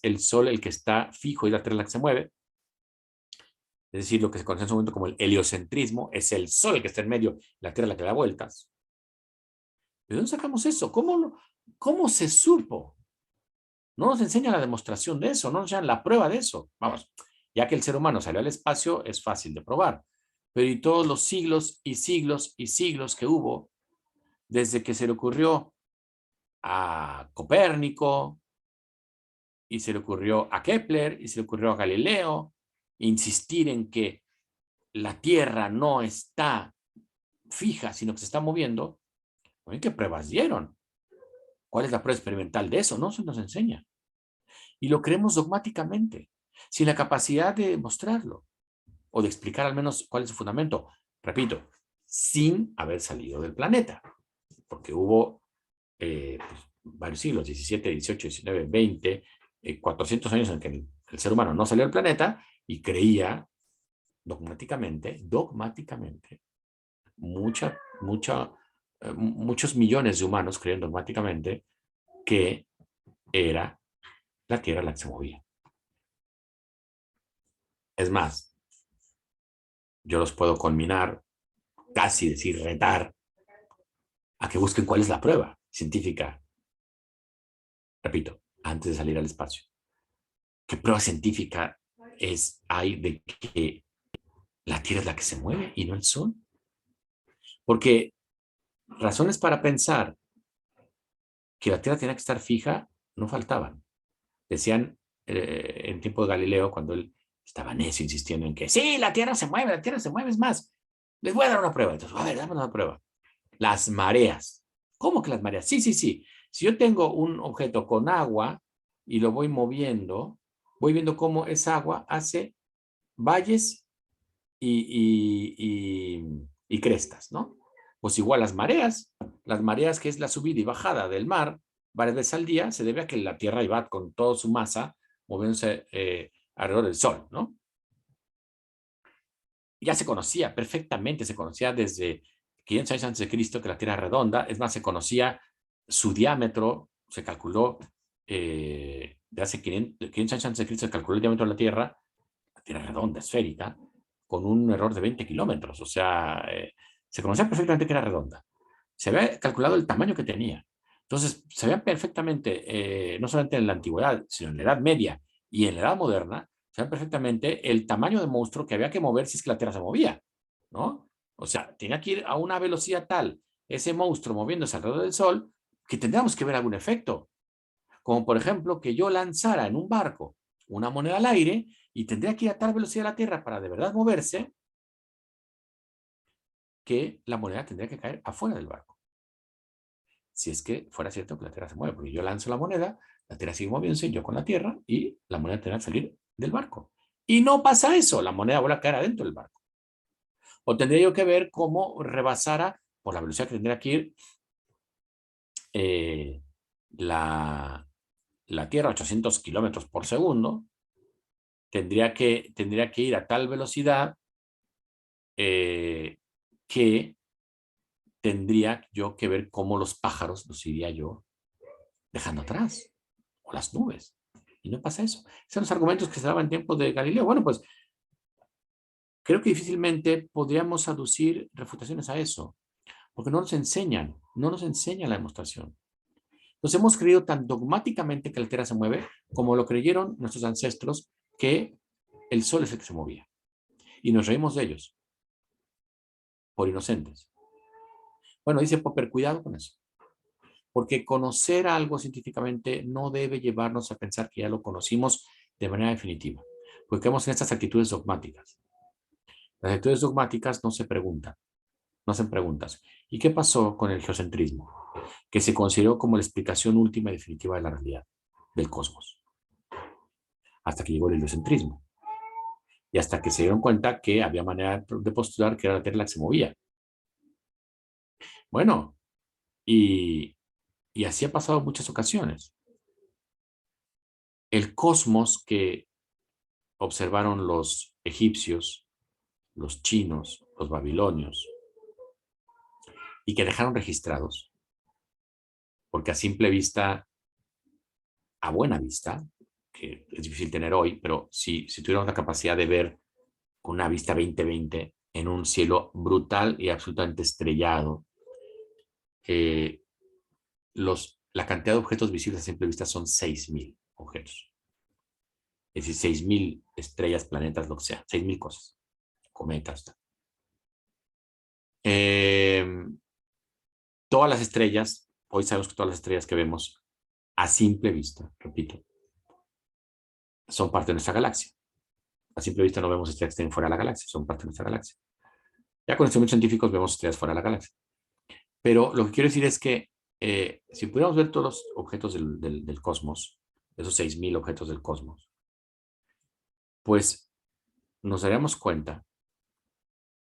el Sol el que está fijo y la Tierra la que se mueve. Es decir, lo que se conoce en su momento como el heliocentrismo, es el Sol el que está en medio, la Tierra la que da vueltas. ¿De dónde sacamos eso? ¿Cómo se supo? No nos enseña la demostración de eso, no nos enseñan la prueba de eso. Vamos, ya que el ser humano salió al espacio, es fácil de probar. Pero y todos los siglos y siglos y siglos que hubo, desde que se le ocurrió a Copérnico, y se le ocurrió a Kepler, y se le ocurrió a Galileo, insistir en que la Tierra no está fija, sino que se está moviendo. ¿Qué pruebas dieron? ¿Cuál es la prueba experimental de eso? No se nos enseña. Y lo creemos dogmáticamente, sin la capacidad de mostrarlo o de explicar al menos cuál es su fundamento. Repito, sin haber salido del planeta, porque hubo varios siglos, 17, 18, 19, 20, 400 años en que el ser humano no salió del planeta y creía dogmáticamente, muchos millones de humanos creían dogmáticamente que era la Tierra la que se movía. Es más, yo los puedo culminar, casi decir retar, a que busquen cuál es la prueba científica, repito, antes de salir al espacio. ¿Qué prueba científica hay de que la Tierra es la que se mueve y no el Sol? Porque razones para pensar que la Tierra tenía que estar fija no faltaban. Decían en tiempo de Galileo, cuando él estaba necio insistiendo en que sí, la Tierra se mueve, es más, les voy a dar una prueba. Entonces, a ver, dame una prueba. Las mareas. ¿Cómo que las mareas? Sí, sí, sí. Si yo tengo un objeto con agua y lo voy moviendo, voy viendo cómo esa agua hace valles y crestas, ¿no? Pues igual las mareas que es la subida y bajada del mar varias veces al día, se debe a que la Tierra iba con toda su masa moviéndose alrededor del Sol, ¿no? Ya se conocía perfectamente, se conocía desde 500 años antes de Cristo que la Tierra es redonda, es más, se conocía su diámetro, se calculó de hace 500 años antes de Cristo, se calculó el diámetro de la Tierra redonda, esférica, con un error de 20 kilómetros, o sea, se conocía perfectamente que era redonda. Se había calculado el tamaño que tenía. Entonces, se veía perfectamente, no solamente en la antigüedad, sino en la Edad Media y en la Edad Moderna, se veía perfectamente el tamaño de monstruo que había que mover si es que la Tierra se movía, ¿no? O sea, tenía que ir a una velocidad tal, ese monstruo moviéndose alrededor del Sol, que tendríamos que ver algún efecto. Como por ejemplo, que yo lanzara en un barco una moneda al aire y tendría que ir a tal velocidad a la Tierra para de verdad moverse, que la moneda tendría que caer afuera del barco. Si es que fuera cierto que la Tierra se mueve, porque yo lanzo la moneda, la Tierra sigue moviéndose, yo con la Tierra, y la moneda tendrá que salir del barco. Y no pasa eso, la moneda vuelve a caer adentro del barco. O tendría yo que ver cómo rebasara, por la velocidad que tendría que ir, eh, la, la Tierra, 800 kilómetros por segundo, tendría que ir a tal velocidad que tendría yo que ver cómo los pájaros los iría yo dejando atrás, o las nubes. Y no pasa eso. Esos son los argumentos que se daban en tiempos de Galileo. Bueno, pues creo que difícilmente podríamos aducir refutaciones a eso, porque no nos enseñan la demostración. Nos hemos creído tan dogmáticamente que la Tierra se mueve, como lo creyeron nuestros ancestros, que el Sol es el que se movía. Y nos reímos de ellos, por inocentes. Bueno, dice Popper, cuidado con eso. Porque conocer algo científicamente no debe llevarnos a pensar que ya lo conocimos de manera definitiva. Porque caemos en estas actitudes dogmáticas. Las actitudes dogmáticas no se preguntan, no hacen preguntas. ¿Y qué pasó con el geocentrismo? Que se consideró como la explicación última y definitiva de la realidad, del cosmos, hasta que llegó el heliocentrismo. Y hasta que se dieron cuenta que había manera de postular que era la Tierra la que se movía. Bueno, y así ha pasado en muchas ocasiones. El cosmos que observaron los egipcios, los chinos, los babilonios, y que dejaron registrados, porque a simple vista, a buena vista, que es difícil tener hoy, pero si tuviéramos la capacidad de ver con una vista 20/20 en un cielo brutal y absolutamente estrellado, eh, la cantidad de objetos visibles a simple vista son 6.000 objetos. Es decir, 6.000 estrellas, planetas, lo que sea, 6.000 cosas, cometas. Eh, todas las estrellas, hoy sabemos que todas las estrellas que vemos a simple vista, repito, son parte de nuestra galaxia. A simple vista no vemos estrellas que estén fuera de la galaxia, son parte de nuestra galaxia. Ya con instrumentos científicos vemos estrellas fuera de la galaxia. Pero lo que quiero decir es que si pudiéramos ver todos los objetos del cosmos, esos 6.000 objetos del cosmos, pues nos daríamos cuenta,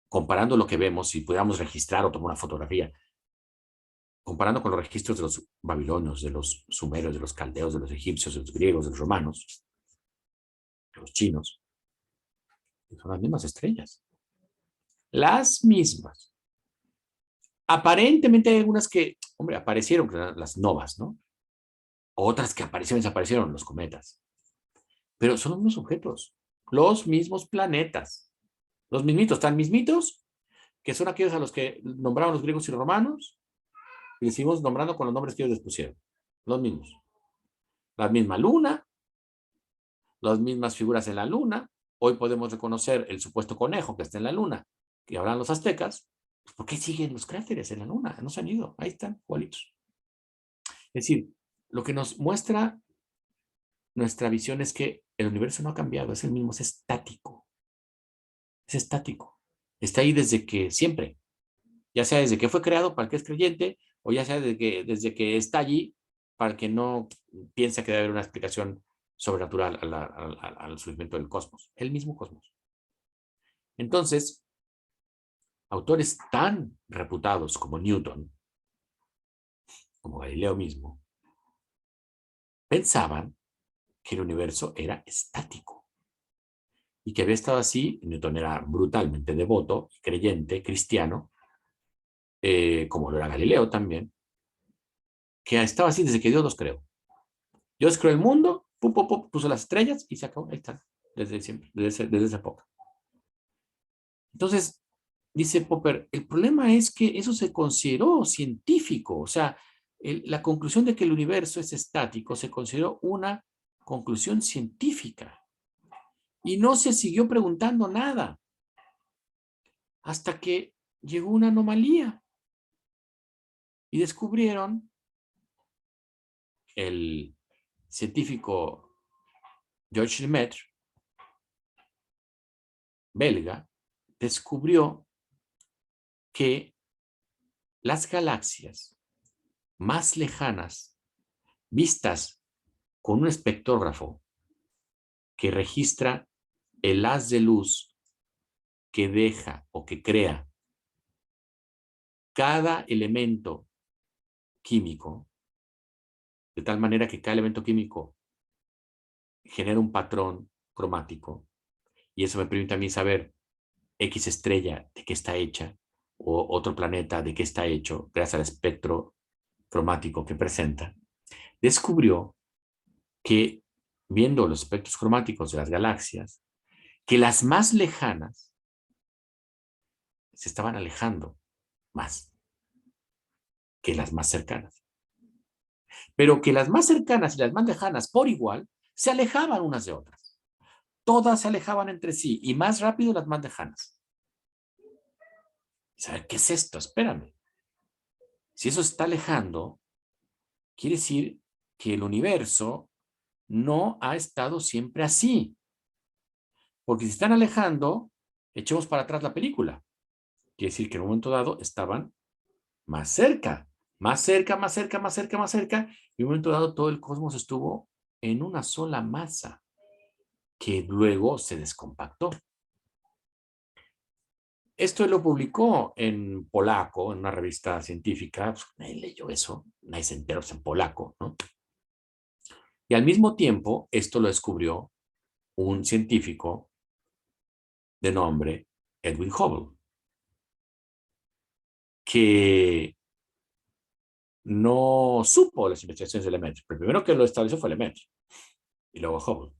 comparando lo que vemos, si pudiéramos registrar o tomar una fotografía, comparando con los registros de los babilonios, de los sumerios, de los caldeos, de los egipcios, de los griegos, de los romanos, de los chinos, son las mismas estrellas. Las mismas. Aparentemente hay algunas que, hombre, aparecieron, las novas, ¿no? Otras que aparecieron y desaparecieron, los cometas. Pero son los mismos objetos, los mismos planetas, los mismitos, tan mismitos, que son aquellos a los que nombraron los griegos y los romanos, y decimos nombrando con los nombres que ellos les pusieron. Los mismos. La misma luna, las mismas figuras en la luna. Hoy podemos reconocer el supuesto conejo que está en la luna, que hablan los aztecas. ¿Por qué siguen los cráteres en la luna? No se han ido, ahí están, igualitos. Es decir, lo que nos muestra nuestra visión es que el universo no ha cambiado, es el mismo, es estático. Es estático. Está ahí desde que siempre, ya sea desde que fue creado para el que es creyente, o ya sea desde que está allí para el que no piensa que debe haber una explicación sobrenatural al surgimiento del cosmos. El mismo cosmos. Entonces, autores tan reputados como Newton, como Galileo mismo, pensaban que el universo era estático y que había estado así. Newton era brutalmente devoto, creyente, cristiano, como lo era Galileo también, que estaba así desde que Dios los creó. Dios creó el mundo, puso las estrellas y se acabó. Ahí está, desde siempre, desde esa época. Entonces, dice Popper, el problema es que eso se consideró científico, o sea, la conclusión de que el universo es estático se consideró una conclusión científica y no se siguió preguntando nada hasta que llegó una anomalía y descubrieron el científico Georges Lemaitre, belga, descubrió que las galaxias más lejanas, vistas con un espectrógrafo que registra el haz de luz que deja o que crea cada elemento químico, de tal manera que cada elemento químico genera un patrón cromático, y eso me permite a mí saber X estrella de qué está hecha, o otro planeta de qué está hecho, gracias al espectro cromático que presenta. Descubrió que, viendo los espectros cromáticos de las galaxias, que las más lejanas se estaban alejando más que las más cercanas. Pero que las más cercanas y las más lejanas por igual se alejaban unas de otras. Todas se alejaban entre sí y más rápido las más lejanas. ¿Saber qué es esto? Espérame. Si eso se está alejando, quiere decir que el universo no ha estado siempre así. Porque si están alejando, echemos para atrás la película. Quiere decir que en un momento dado estaban más cerca, más cerca, más cerca, más cerca, más cerca, y en un momento dado todo el cosmos estuvo en una sola masa que luego se descompactó. Esto él lo publicó en polaco, en una revista científica. Pues, nadie leyó eso, nadie se enteró, en polaco, ¿no? Y al mismo tiempo, esto lo descubrió un científico de nombre Edwin Hubble, que no supo las investigaciones de Lemaitre. El primero que lo estableció fue Lemaitre y luego Hubble.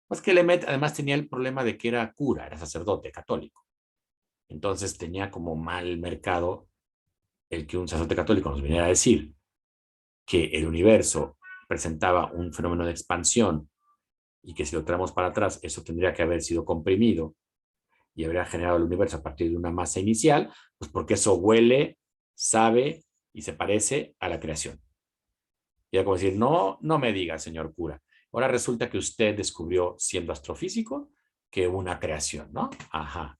Pues que Lemaitre además tenía el problema de que era cura, era sacerdote católico. Entonces tenía como mal mercado el que un sacerdote católico nos viniera a decir que el universo presentaba un fenómeno de expansión y que si lo traemos para atrás, eso tendría que haber sido comprimido y habría generado el universo a partir de una masa inicial, pues porque eso huele, sabe y se parece a la creación. Y era como decir, no, no me diga, señor cura. Ahora resulta que usted descubrió, siendo astrofísico, que una creación, ¿no? Ajá.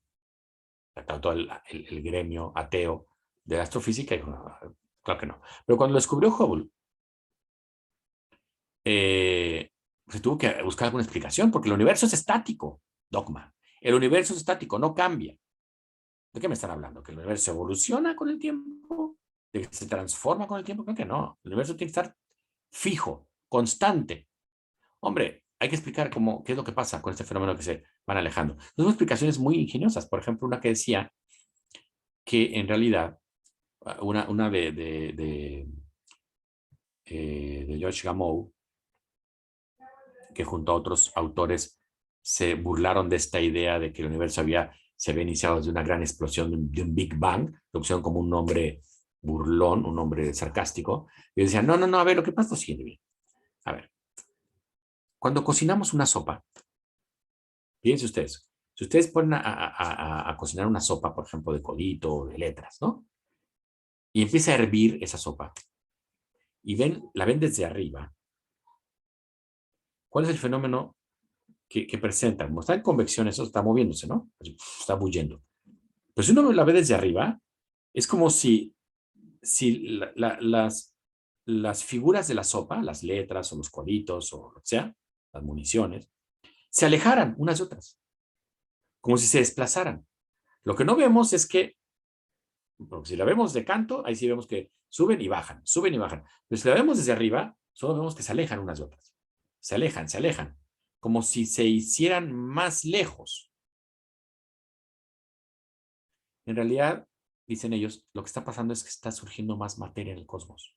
Todo el gremio ateo de la astrofísica dijo, no, claro que no. Pero cuando lo descubrió Hubble, se tuvo que buscar alguna explicación, porque el universo es estático, dogma. El universo es estático, no cambia. ¿De qué me están hablando? ¿Que el universo evoluciona con el tiempo? ¿De que se transforma con el tiempo? Creo que no. El universo tiene que estar fijo, constante. Hombre, hay que explicar qué es lo que pasa con este fenómeno que se van alejando. Son explicaciones muy ingeniosas. Por ejemplo, una que decía que en realidad, una de George Gamow, que junto a otros autores se burlaron de esta idea de que el universo se había iniciado desde una gran explosión de un Big Bang, lo pusieron como un nombre burlón, un nombre sarcástico, y decían, no, no, no, a ver, lo que pasa es lo siguiente. A ver, cuando cocinamos una sopa, fíjense ustedes, si ustedes ponen a cocinar una sopa, por ejemplo, de codito o de letras, ¿no? Y empieza a hervir esa sopa, y la ven desde arriba, ¿cuál es el fenómeno que presenta? Como está en convección, eso está moviéndose, ¿no? Está bullendo. Pero si uno la ve desde arriba, es como si las figuras de la sopa, las letras o los coditos o lo que sea, las municiones, se alejaran unas de otras, como si se desplazaran. Lo que no vemos es que, porque si la vemos de canto, ahí sí vemos que suben y bajan, suben y bajan. Pero si la vemos desde arriba, solo vemos que se alejan unas de otras. Se alejan, como si se hicieran más lejos. En realidad, dicen ellos, lo que está pasando es que está surgiendo más materia en el cosmos.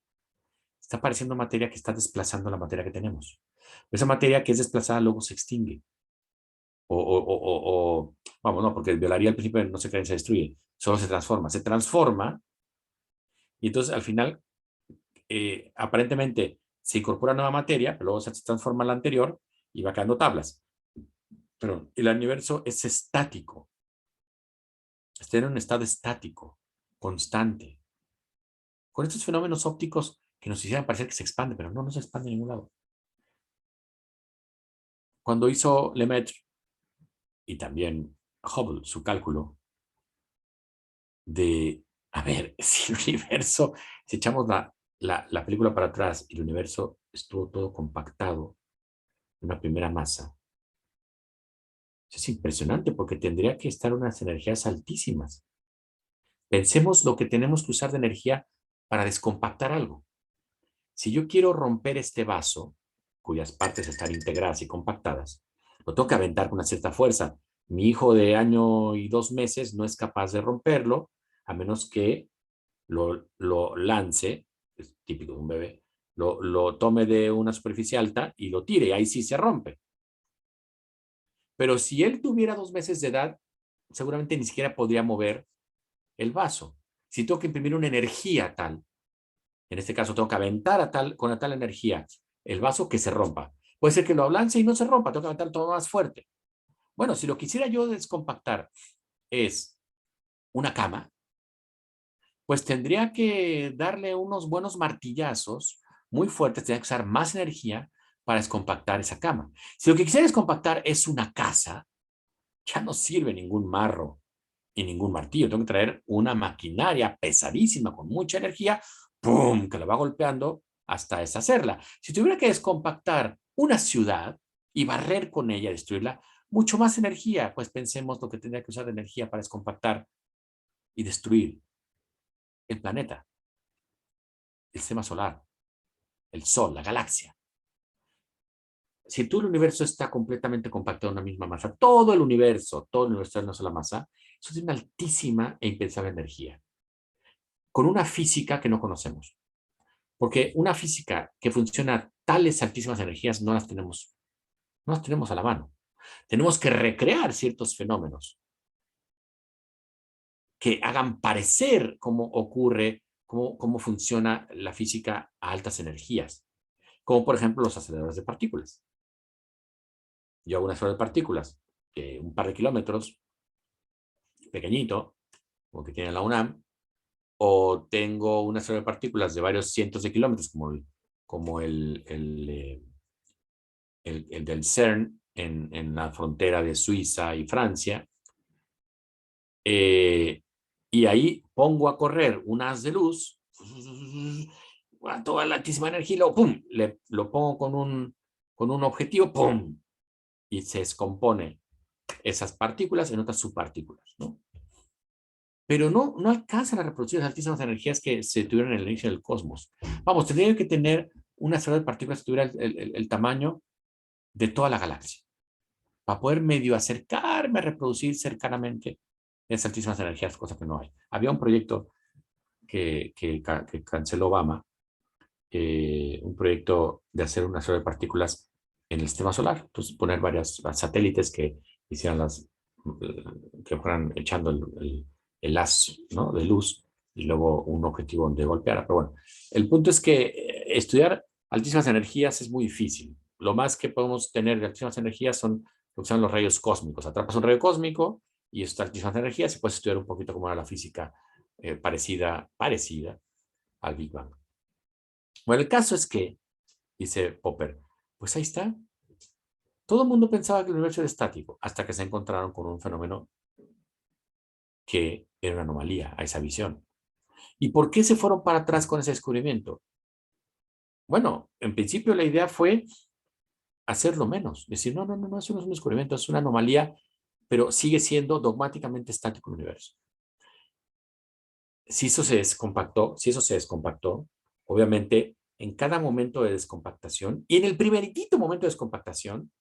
Está apareciendo materia que está desplazando la materia que tenemos. Esa materia que es desplazada luego se extingue. Vamos, no, porque violaría el principio de no se crea, se destruye. Solo se transforma. Se transforma y entonces al final, aparentemente, se incorpora nueva materia, pero luego se transforma la anterior y va quedando tablas. Pero el universo es estático. Está en un estado estático, constante. Con estos fenómenos ópticos que nos hicieran parecer que se expande, pero no, no se expande en ningún lado. Cuando hizo Lemaitre y también Hubble su cálculo de, a ver, si el universo, si echamos la película para atrás y el universo estuvo todo compactado en una primera masa, es impresionante porque tendría que estar unas energías altísimas. Pensemos lo que tenemos que usar de energía para descompactar algo. Si yo quiero romper este vaso, cuyas partes están integradas y compactadas, lo tengo que aventar con una cierta fuerza. Mi hijo de 1 y 2 meses no es capaz de romperlo, a menos que lo lance, es típico de un bebé, lo tome de una superficie alta y lo tire, y ahí sí se rompe. Pero si él tuviera 2 meses de edad, seguramente ni siquiera podría mover el vaso. Si tengo que imprimir una energía tal, en este caso tengo que aventar con tal energía el vaso que se rompa. Puede ser que lo lance y no se rompa, tengo que aventar todo más fuerte. Bueno, si lo quisiera yo descompactar es una cama, pues tendría que darle unos buenos martillazos muy fuertes, tendría que usar más energía para descompactar esa cama. Si lo que quisiera descompactar es una casa, ya no sirve ningún marro y ningún martillo. Tengo que traer una maquinaria pesadísima con mucha energía, ¡pum!, que la va golpeando hasta deshacerla. Si tuviera que descompactar una ciudad y barrer con ella, destruirla, mucho más energía. Pues pensemos lo que tendría que usar de energía para descompactar y destruir el planeta, el sistema solar, el Sol, la galaxia. Si todo el universo está completamente compactado en una misma masa, todo el universo en una sola masa, eso tiene una altísima e impensable energía, con una física que no conocemos. Porque una física que funciona a tales altísimas energías no las tenemos a la mano. Tenemos que recrear ciertos fenómenos que hagan parecer cómo ocurre, cómo funciona la física a altas energías, como por ejemplo los aceleradores de partículas. Yo hago un acelerador de partículas de un par de kilómetros, pequeñito, como que tiene la UNAM, o tengo un acelerador de partículas de varios cientos de kilómetros, como el del CERN en la frontera de Suiza y Francia, y ahí pongo a correr un haz de luz a toda la altísima energía, y luego, ¡pum!, lo pongo con un objetivo, ¡pum!, y se descompone esas partículas en otras subpartículas, ¿no? Pero no alcanzan a reproducir las altísimas energías que se tuvieron en el inicio del cosmos. Vamos, tendría que tener una acelerador de partículas que tuviera el tamaño de toda la galaxia, para poder medio acercarme a reproducir cercanamente esas altísimas energías, cosa que no hay. Había un proyecto que canceló Obama, un proyecto de hacer una acelerador de partículas en el sistema solar, entonces poner varios satélites que hicieran que fueran echando el haz, ¿no?, de luz, y luego un objetivo donde golpeara. Pero bueno, el punto es que estudiar altísimas energías es muy difícil. Lo más que podemos tener de altísimas energías son lo que son los rayos cósmicos. Atrapas un rayo cósmico y estas altísimas energías y puedes estudiar un poquito cómo era la física parecida al Big Bang. Bueno, el caso es que, dice Popper, pues ahí está. Todo el mundo pensaba que el universo era estático hasta que se encontraron con un fenómeno que era una anomalía a esa visión. ¿Y por qué se fueron para atrás con ese descubrimiento? Bueno, en principio la idea fue hacerlo menos. Decir, no, eso no es un descubrimiento, es una anomalía, pero sigue siendo dogmáticamente estático el universo. Si eso se descompactó, obviamente en cada momento de descompactación y en el primeritito momento de descompactación,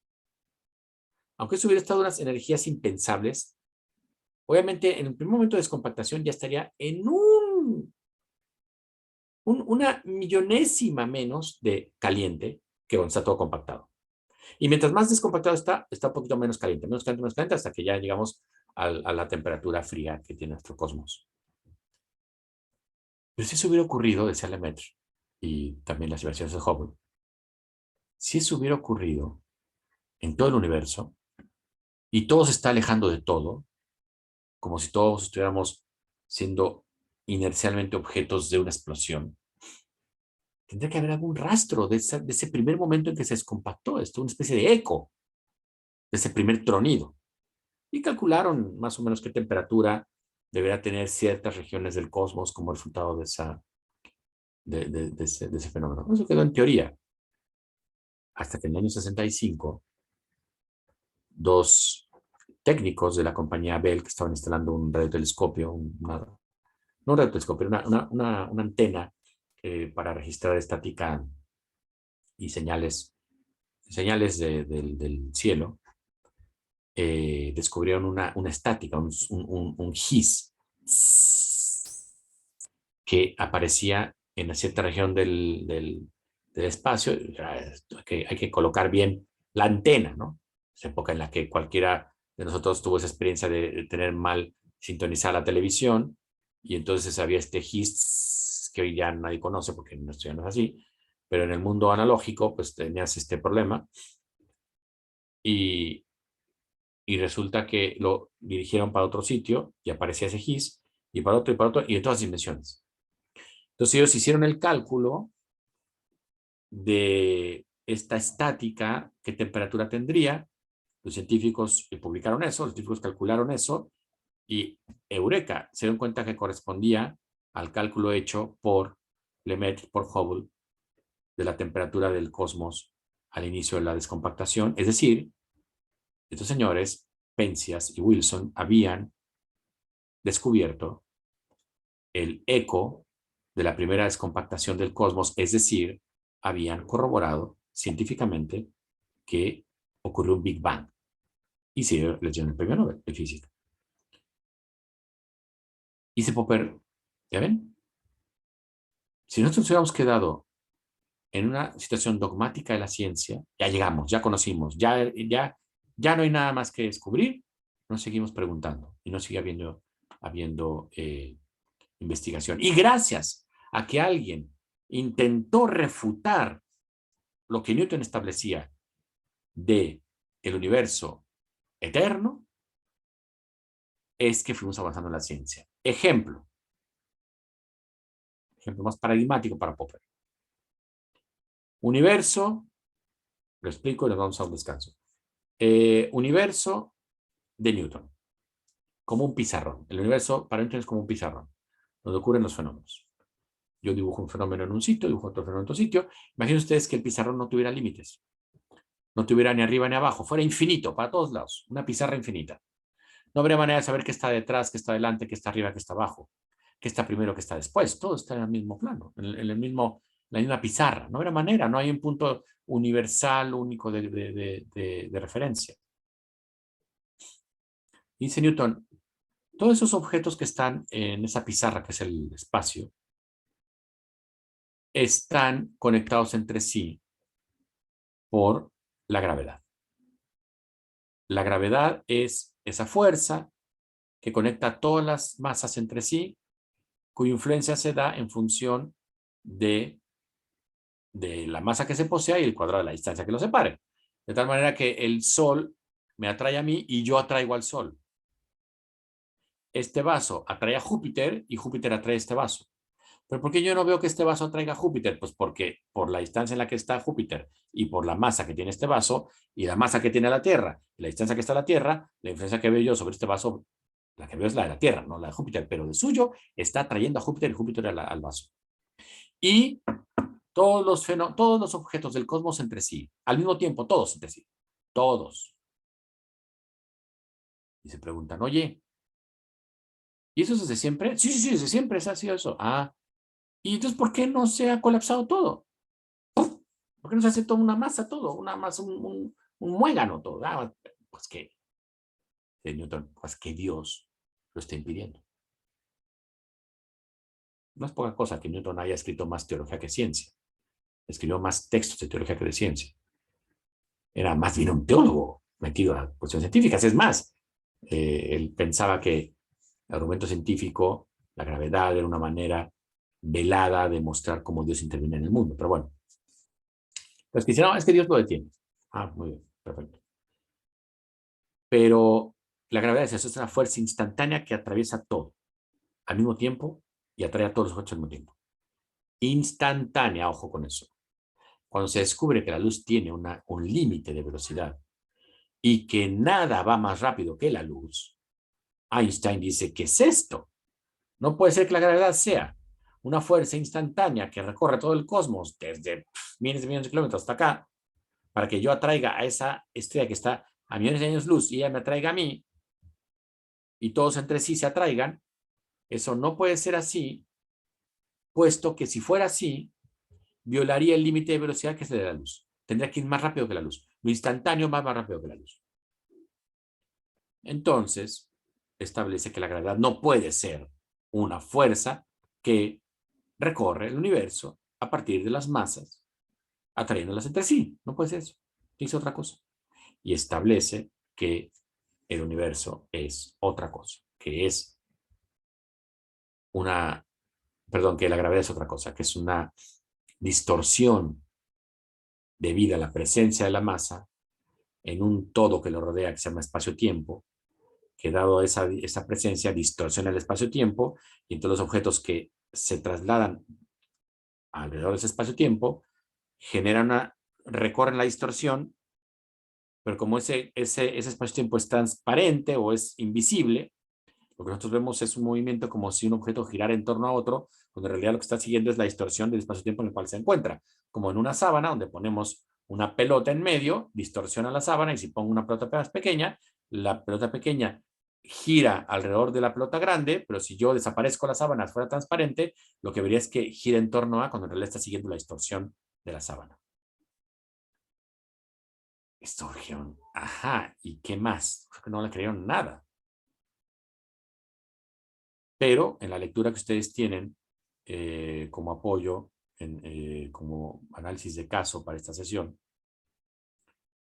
aunque eso hubiera estado unas energías impensables, obviamente en el primer momento de descompactación ya estaría en una millonésima menos de caliente que cuando está todo compactado. Y mientras más descompactado está un poquito menos caliente, hasta que ya llegamos a la temperatura fría que tiene nuestro cosmos. Pero si eso hubiera ocurrido, decía Lemaitre, y también las observaciones de Hubble, si eso hubiera ocurrido en todo el universo, y todo se está alejando de todo, como si todos estuviéramos siendo inercialmente objetos de una explosión, tendría que haber algún rastro de ese primer momento en que se descompactó, esto, una especie de eco de ese primer tronido. Y calcularon más o menos qué temperatura debería tener ciertas regiones del cosmos como resultado de ese fenómeno. Eso quedó en teoría. Hasta que en el año 65, dos técnicos de la compañía Bell que estaban instalando un radiotelescopio, no un radiotelescopio, una antena para registrar estática y señales del cielo, descubrieron una estática, un hiss que aparecía en una cierta región del espacio. Hay que colocar bien la antena, ¿no? Es la época en la que cualquiera de nosotros tuvo esa experiencia de tener mal sintonizada la televisión, y entonces había este hiss que hoy ya nadie conoce porque esto ya no es así, pero en el mundo analógico pues tenías este problema, y resulta que lo dirigieron para otro sitio y aparecía ese hiss, y para otro, y en todas dimensiones. Entonces ellos hicieron el cálculo de esta estática, ¿qué temperatura tendría? Los científicos publicaron eso, los científicos calcularon eso y eureka, se dieron cuenta que correspondía al cálculo hecho por Lemaitre, por Hubble, de la temperatura del cosmos al inicio de la descompactación. Es decir, estos señores, Penzias y Wilson, habían descubierto el eco de la primera descompactación del cosmos, es decir, habían corroborado científicamente que ocurrió un Big Bang. Y se les dieron el premio Nobel de Física. Dice Popper, ¿ya ven? Si nosotros hubiéramos quedado en una situación dogmática de la ciencia, ya llegamos, ya conocimos, ya no hay nada más que descubrir, nos seguimos preguntando y no sigue habiendo investigación. Y gracias a que alguien intentó refutar lo que Newton establecía de el universo eterno, es que fuimos avanzando en la ciencia. Ejemplo más paradigmático para Popper. Universo, lo explico y nos vamos a un descanso. Universo de Newton, como un pizarrón. El universo para Newton es como un pizarrón, donde ocurren los fenómenos. Yo dibujo un fenómeno en un sitio, dibujo otro fenómeno en otro sitio. Imaginen ustedes que el pizarrón no tuviera límites, no tuviera ni arriba ni abajo, fuera infinito para todos lados, una pizarra infinita. No habría manera de saber qué está detrás, qué está delante, qué está arriba, qué está abajo, qué está primero, qué está después. Todo está en el mismo plano, en la misma pizarra. No habrá manera, no hay un punto universal único de referencia. Dice Newton, todos esos objetos que están en esa pizarra, que es el espacio, están conectados entre sí por la gravedad. La gravedad es esa fuerza que conecta todas las masas entre sí, cuya influencia se da en función de la masa que se posea y el cuadrado de la distancia que lo separe. De tal manera que el Sol me atrae a mí y yo atraigo al Sol. Este vaso atrae a Júpiter y Júpiter atrae este vaso. ¿Pero por qué yo no veo que este vaso atraiga a Júpiter? Pues porque por la distancia en la que está Júpiter y por la masa que tiene este vaso y la masa que tiene la Tierra y la distancia que está la Tierra, la influencia que veo yo sobre este vaso, la que veo es la de la Tierra, no la de Júpiter, pero de suyo está atrayendo a Júpiter y Júpiter al vaso. Y todos los objetos del cosmos entre sí, al mismo tiempo, todos entre sí, todos. Y se preguntan, oye, ¿y eso es desde siempre? Sí, sí, sí, desde siempre ha sido eso. Ah, ¿y entonces por qué no se ha colapsado todo? ¿Por qué no se hace toda una masa todo? Una masa, un muégano todo. Ah, pues que, de Newton, pues que Dios lo está impidiendo. No es poca cosa que Newton haya escrito más teología que ciencia. Escribió más textos de teología que de ciencia. Era más bien un teólogo metido a cuestiones científicas. Es más, él pensaba que el argumento científico, la gravedad, era una manera velada de mostrar cómo Dios interviene en el mundo. Pero bueno, los que dicen, no, es que Dios lo detiene. Ah, muy bien, perfecto. Pero la gravedad es eso, es una fuerza instantánea que atraviesa todo al mismo tiempo y atrae a todos los objetos al mismo tiempo. Instantánea, ojo con eso. Cuando se descubre que la luz tiene un límite de velocidad y que nada va más rápido que la luz, Einstein dice, ¿qué es esto? No puede ser que la gravedad sea una fuerza instantánea que recorre todo el cosmos desde miles de millones de kilómetros hasta acá, para que yo atraiga a esa estrella que está a millones de años luz y ella me atraiga a mí, y todos entre sí se atraigan. Eso no puede ser así, puesto que si fuera así, violaría el límite de velocidad que es el de la luz. Tendría que ir más rápido que la luz. Lo instantáneo va más rápido que la luz. Entonces, establece que la gravedad no puede ser una fuerza que recorre el universo a partir de las masas, atrayéndolas entre sí. No puede ser eso. Dice otra cosa. Y establece que el universo es otra cosa, que es una, perdón, que la gravedad es otra cosa, que es una distorsión debido a la presencia de la masa en un todo que lo rodea, que se llama espacio-tiempo, que dado esa presencia distorsiona el espacio-tiempo y entonces los objetos que se trasladan alrededor de ese espacio-tiempo generan recorren la distorsión, pero como ese espacio-tiempo es transparente o es invisible, lo que nosotros vemos es un movimiento como si un objeto girara en torno a otro, cuando en realidad lo que está siguiendo es la distorsión del espacio-tiempo en el cual se encuentra. Como en una sábana, donde ponemos una pelota en medio, distorsiona la sábana, y si pongo una pelota más pequeña, la pelota pequeña gira alrededor de la pelota grande, pero si yo desaparezco la sábana fuera transparente, lo que vería es que gira en torno a, cuando en realidad está siguiendo la distorsión de la sábana. Distorsión. Ajá, ¿y qué más? Creo que no le creyeron nada. Pero en la lectura que ustedes tienen como apoyo, como análisis de caso para esta sesión,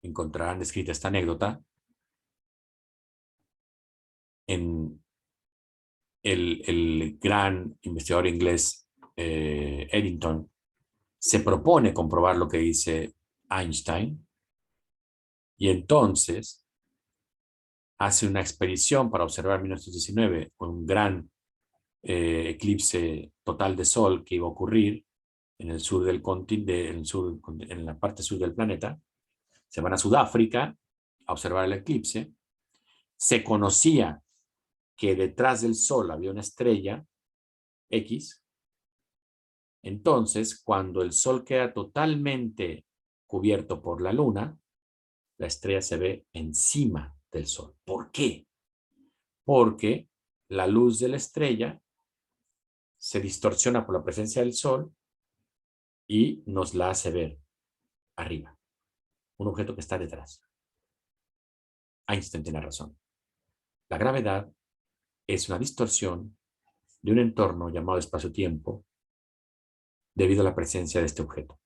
encontrarán descrita esta anécdota en el gran investigador inglés Eddington. Se propone comprobar lo que dice Einstein y entonces hace una expedición para observar en 1919 un gran eclipse total de sol que iba a ocurrir en el sur del continente, en la parte sur del planeta. Se van a Sudáfrica a observar el eclipse. Se conocía que detrás del sol había una estrella X. Entonces, cuando el sol queda totalmente cubierto por la luna, la estrella se ve encima del sol. ¿Por qué? Porque la luz de la estrella se distorsiona por la presencia del sol y nos la hace ver arriba, un objeto que está detrás. Einstein tiene razón. La gravedad es una distorsión de un entorno llamado espacio-tiempo debido a la presencia de este objeto.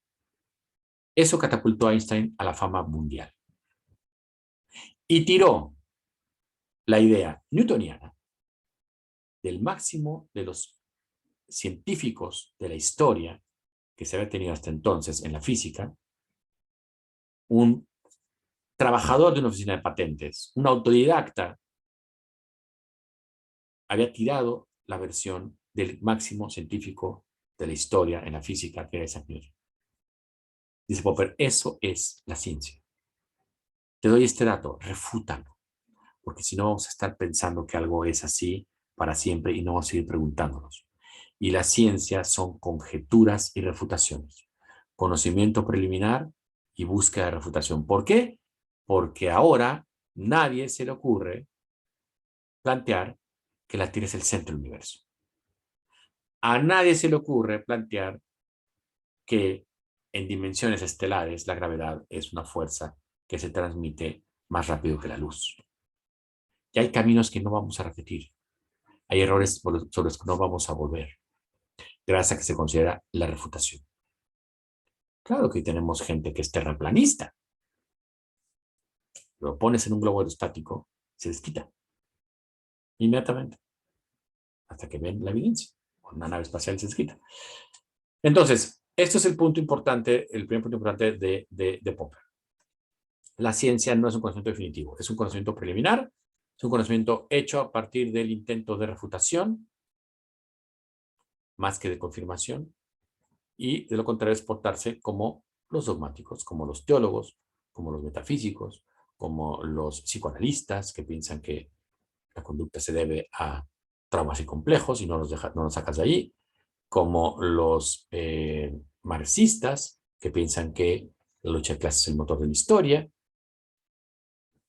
Eso catapultó a Einstein a la fama mundial. Y tiró la idea newtoniana del máximo de los científicos de la historia que se había tenido hasta entonces en la física, un trabajador de una oficina de patentes, un autodidacta, había tirado la versión del máximo científico de la historia en la física, que era Isaac Newton. Dice Popper, eso es la ciencia. Te doy este dato, refútalo, porque si no vamos a estar pensando que algo es así para siempre y no vamos a seguir preguntándonos. Y la ciencia son conjeturas y refutaciones, conocimiento preliminar y búsqueda de refutación. ¿Por qué? Porque ahora nadie se le ocurre plantear que la Tierra es el centro del universo. A nadie se le ocurre plantear que en dimensiones estelares la gravedad es una fuerza que se transmite más rápido que la luz. Y hay caminos que no vamos a repetir. Hay errores sobre los que no vamos a volver, gracias a que se considera la refutación. Claro que tenemos gente que es terraplanista. Lo pones en un globo aerostático, se desquita inmediatamente, hasta que ven la evidencia. Con una nave espacial se desquita. Entonces, este es el punto importante, el primer punto importante de Popper. La ciencia no es un conocimiento definitivo, es un conocimiento preliminar, es un conocimiento hecho a partir del intento de refutación, más que de confirmación, y de lo contrario es portarse como los dogmáticos, como los teólogos, como los metafísicos, como los psicoanalistas que piensan que la conducta se debe a traumas y complejos y no nos sacas de ahí, como los marxistas que piensan que la lucha de clases es el motor de la historia,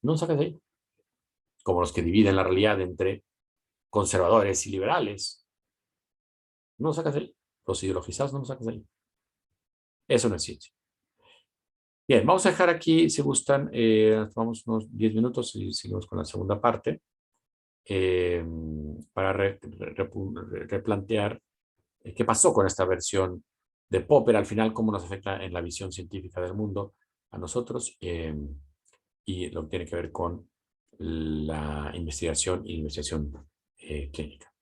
no nos sacas de ahí, como los que dividen la realidad entre conservadores y liberales, no nos sacas de ahí, los ideologizados no nos sacas de ahí. Eso no es ciencia. Bien, vamos a dejar aquí, si gustan, vamos unos 10 minutos y seguimos con la segunda parte para replantear qué pasó con esta versión de Popper, al final cómo nos afecta en la visión científica del mundo a nosotros y lo que tiene que ver con la investigación y investigación clínica.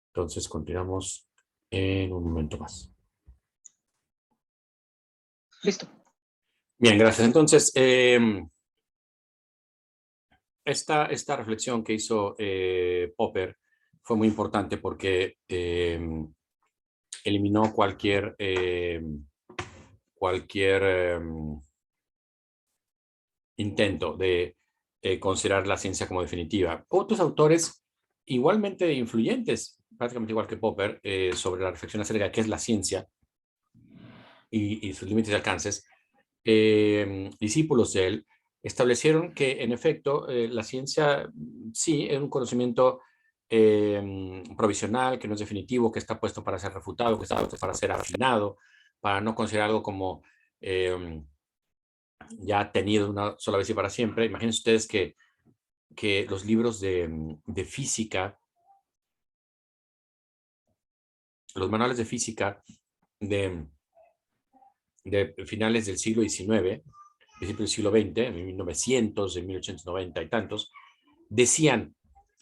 Entonces, continuamos en un momento más. Listo. Bien, gracias. Entonces, esta reflexión que hizo Popper fue muy importante porque eliminó cualquier cualquier intento de considerar la ciencia como definitiva. Otros autores igualmente influyentes, prácticamente igual que Popper, sobre la reflexión acerca de qué es la ciencia y sus límites y alcances, discípulos de él, establecieron que, en efecto, la ciencia sí es un conocimiento provisional, que no es definitivo, que está puesto para ser refutado, que está puesto para ser afinado, para no considerar algo como ya tenido una sola vez y para siempre. Imagínense ustedes que los libros de física, los manuales de física de, de finales del siglo XIX, principios del siglo XX, en 1900, en 1890 y tantos, decían,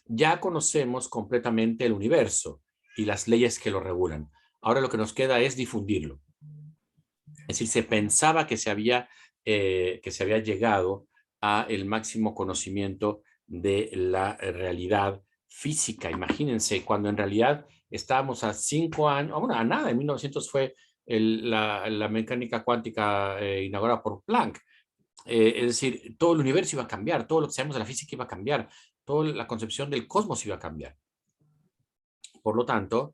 ya conocemos completamente el universo y las leyes que lo regulan. Ahora lo que nos queda es difundirlo. Es decir, se pensaba que se había llegado a el máximo conocimiento de la realidad física. Imagínense, cuando en realidad estábamos a 5 años, bueno, a nada, en 1900 fue la mecánica cuántica inaugurada por Planck. Es decir, todo el universo iba a cambiar, todo lo que sabemos de la física iba a cambiar, toda la concepción del cosmos iba a cambiar. Por lo tanto,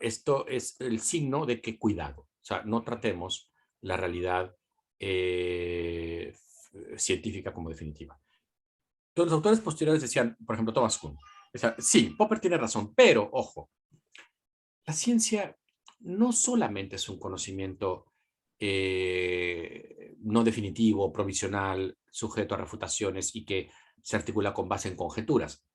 esto es el signo de que cuidado, o sea, no tratemos la realidad científica como definitiva. Entonces, los autores posteriores decían, por ejemplo, Thomas Kuhn, decía, sí, Popper tiene razón, pero, ojo, la ciencia no solamente es un conocimiento no definitivo, provisional, sujeto a refutaciones y que se articula con base en conjeturas.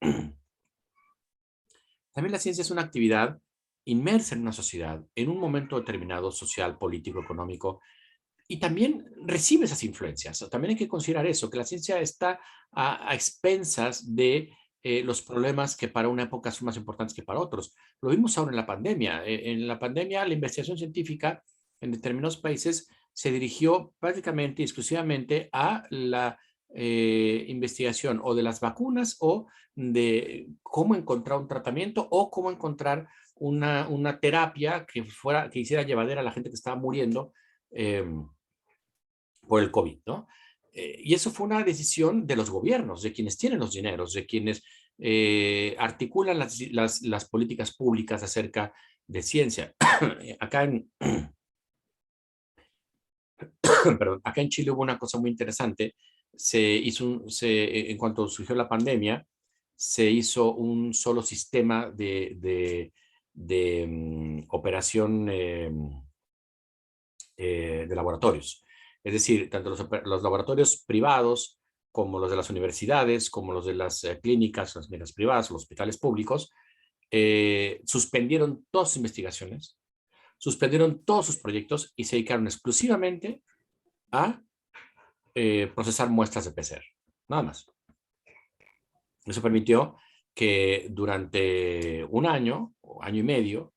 También la ciencia es una actividad inmersa en una sociedad, en un momento determinado, social, político, económico, y también recibe esas influencias. También hay que considerar eso, que la ciencia está a expensas de los problemas que para una época son más importantes que para otros. Lo vimos ahora en la pandemia. En la pandemia, la investigación científica en determinados países se dirigió prácticamente y exclusivamente a la investigación o de las vacunas o de cómo encontrar un tratamiento o cómo encontrar una terapia que hiciera llevadera a la gente que estaba muriendo por el COVID, ¿no? Y eso fue una decisión de los gobiernos, de quienes tienen los dineros, de quienes articulan las políticas públicas acerca de ciencia. Acá en, perdón, acá en Chile hubo una cosa muy interesante. En cuanto surgió la pandemia, se hizo un solo sistema de operación de laboratorios. Es decir, tanto los laboratorios privados como los de las universidades, como los de las clínicas, las clínicas privadas, los hospitales públicos, suspendieron todas sus investigaciones, suspendieron todos sus proyectos y se dedicaron exclusivamente a procesar muestras de PCR. Nada más. Eso permitió que durante un año o año y medio,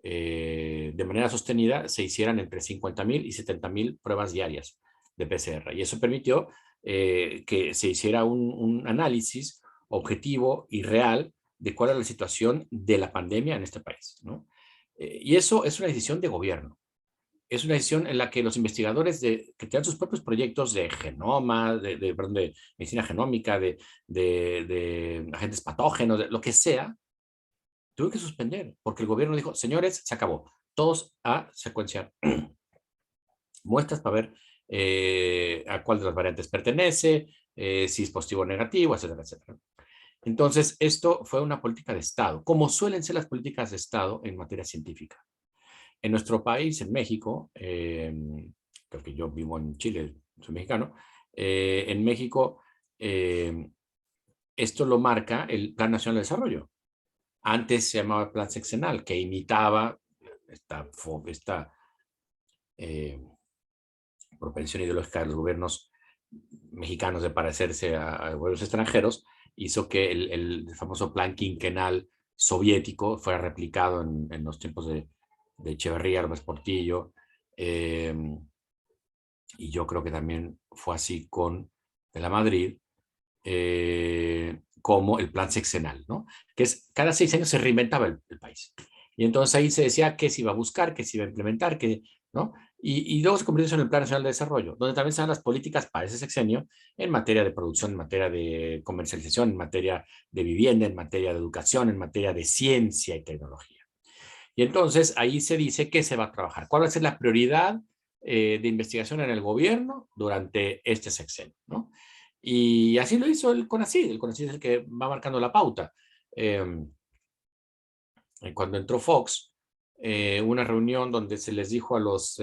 de manera sostenida, se hicieran entre 50.000 y 70.000 pruebas diarias de PCR. Y eso permitió que se hiciera un análisis objetivo y real de cuál era la situación de la pandemia en este país, ¿no? Y eso es una decisión de gobierno. Es una decisión en la que los investigadores que tienen sus propios proyectos de genoma, perdón, de medicina genómica, de agentes patógenos, de lo que sea, tuve que suspender, porque el gobierno dijo, señores, se acabó, todos a secuenciar muestras para ver a cuál de las variantes pertenece, si es positivo o negativo, etcétera, etcétera. Entonces, esto fue una política de Estado, como suelen ser las políticas de Estado en materia científica. En nuestro país, en México, creo que yo vivo en Chile, soy mexicano, en México esto lo marca el Plan Nacional de Desarrollo. Antes se llamaba Plan Sexenal, que imitaba esta eh, propensión ideológica de los gobiernos mexicanos de parecerse a gobiernos extranjeros, hizo que el famoso plan quinquenal soviético fuera replicado en los tiempos de Echeverría, López Portillo, y yo creo que también fue así con de la Madrid, como el plan sexenal, ¿no? Que es cada 6 años se reinventaba el país. Y entonces ahí se decía qué se iba a buscar, qué se iba a implementar, ¿no? Y luego se convierte en el Plan Nacional de Desarrollo, donde también se dan las políticas para ese sexenio en materia de producción, en materia de comercialización, en materia de vivienda, en materia de educación, en materia de ciencia y tecnología. Y entonces ahí se dice qué se va a trabajar, cuál va a ser la prioridad de investigación en el gobierno durante este sexenio, ¿no? Y así lo hizo el CONACYT es el que va marcando la pauta. Cuando entró Fox, una reunión donde se les dijo a los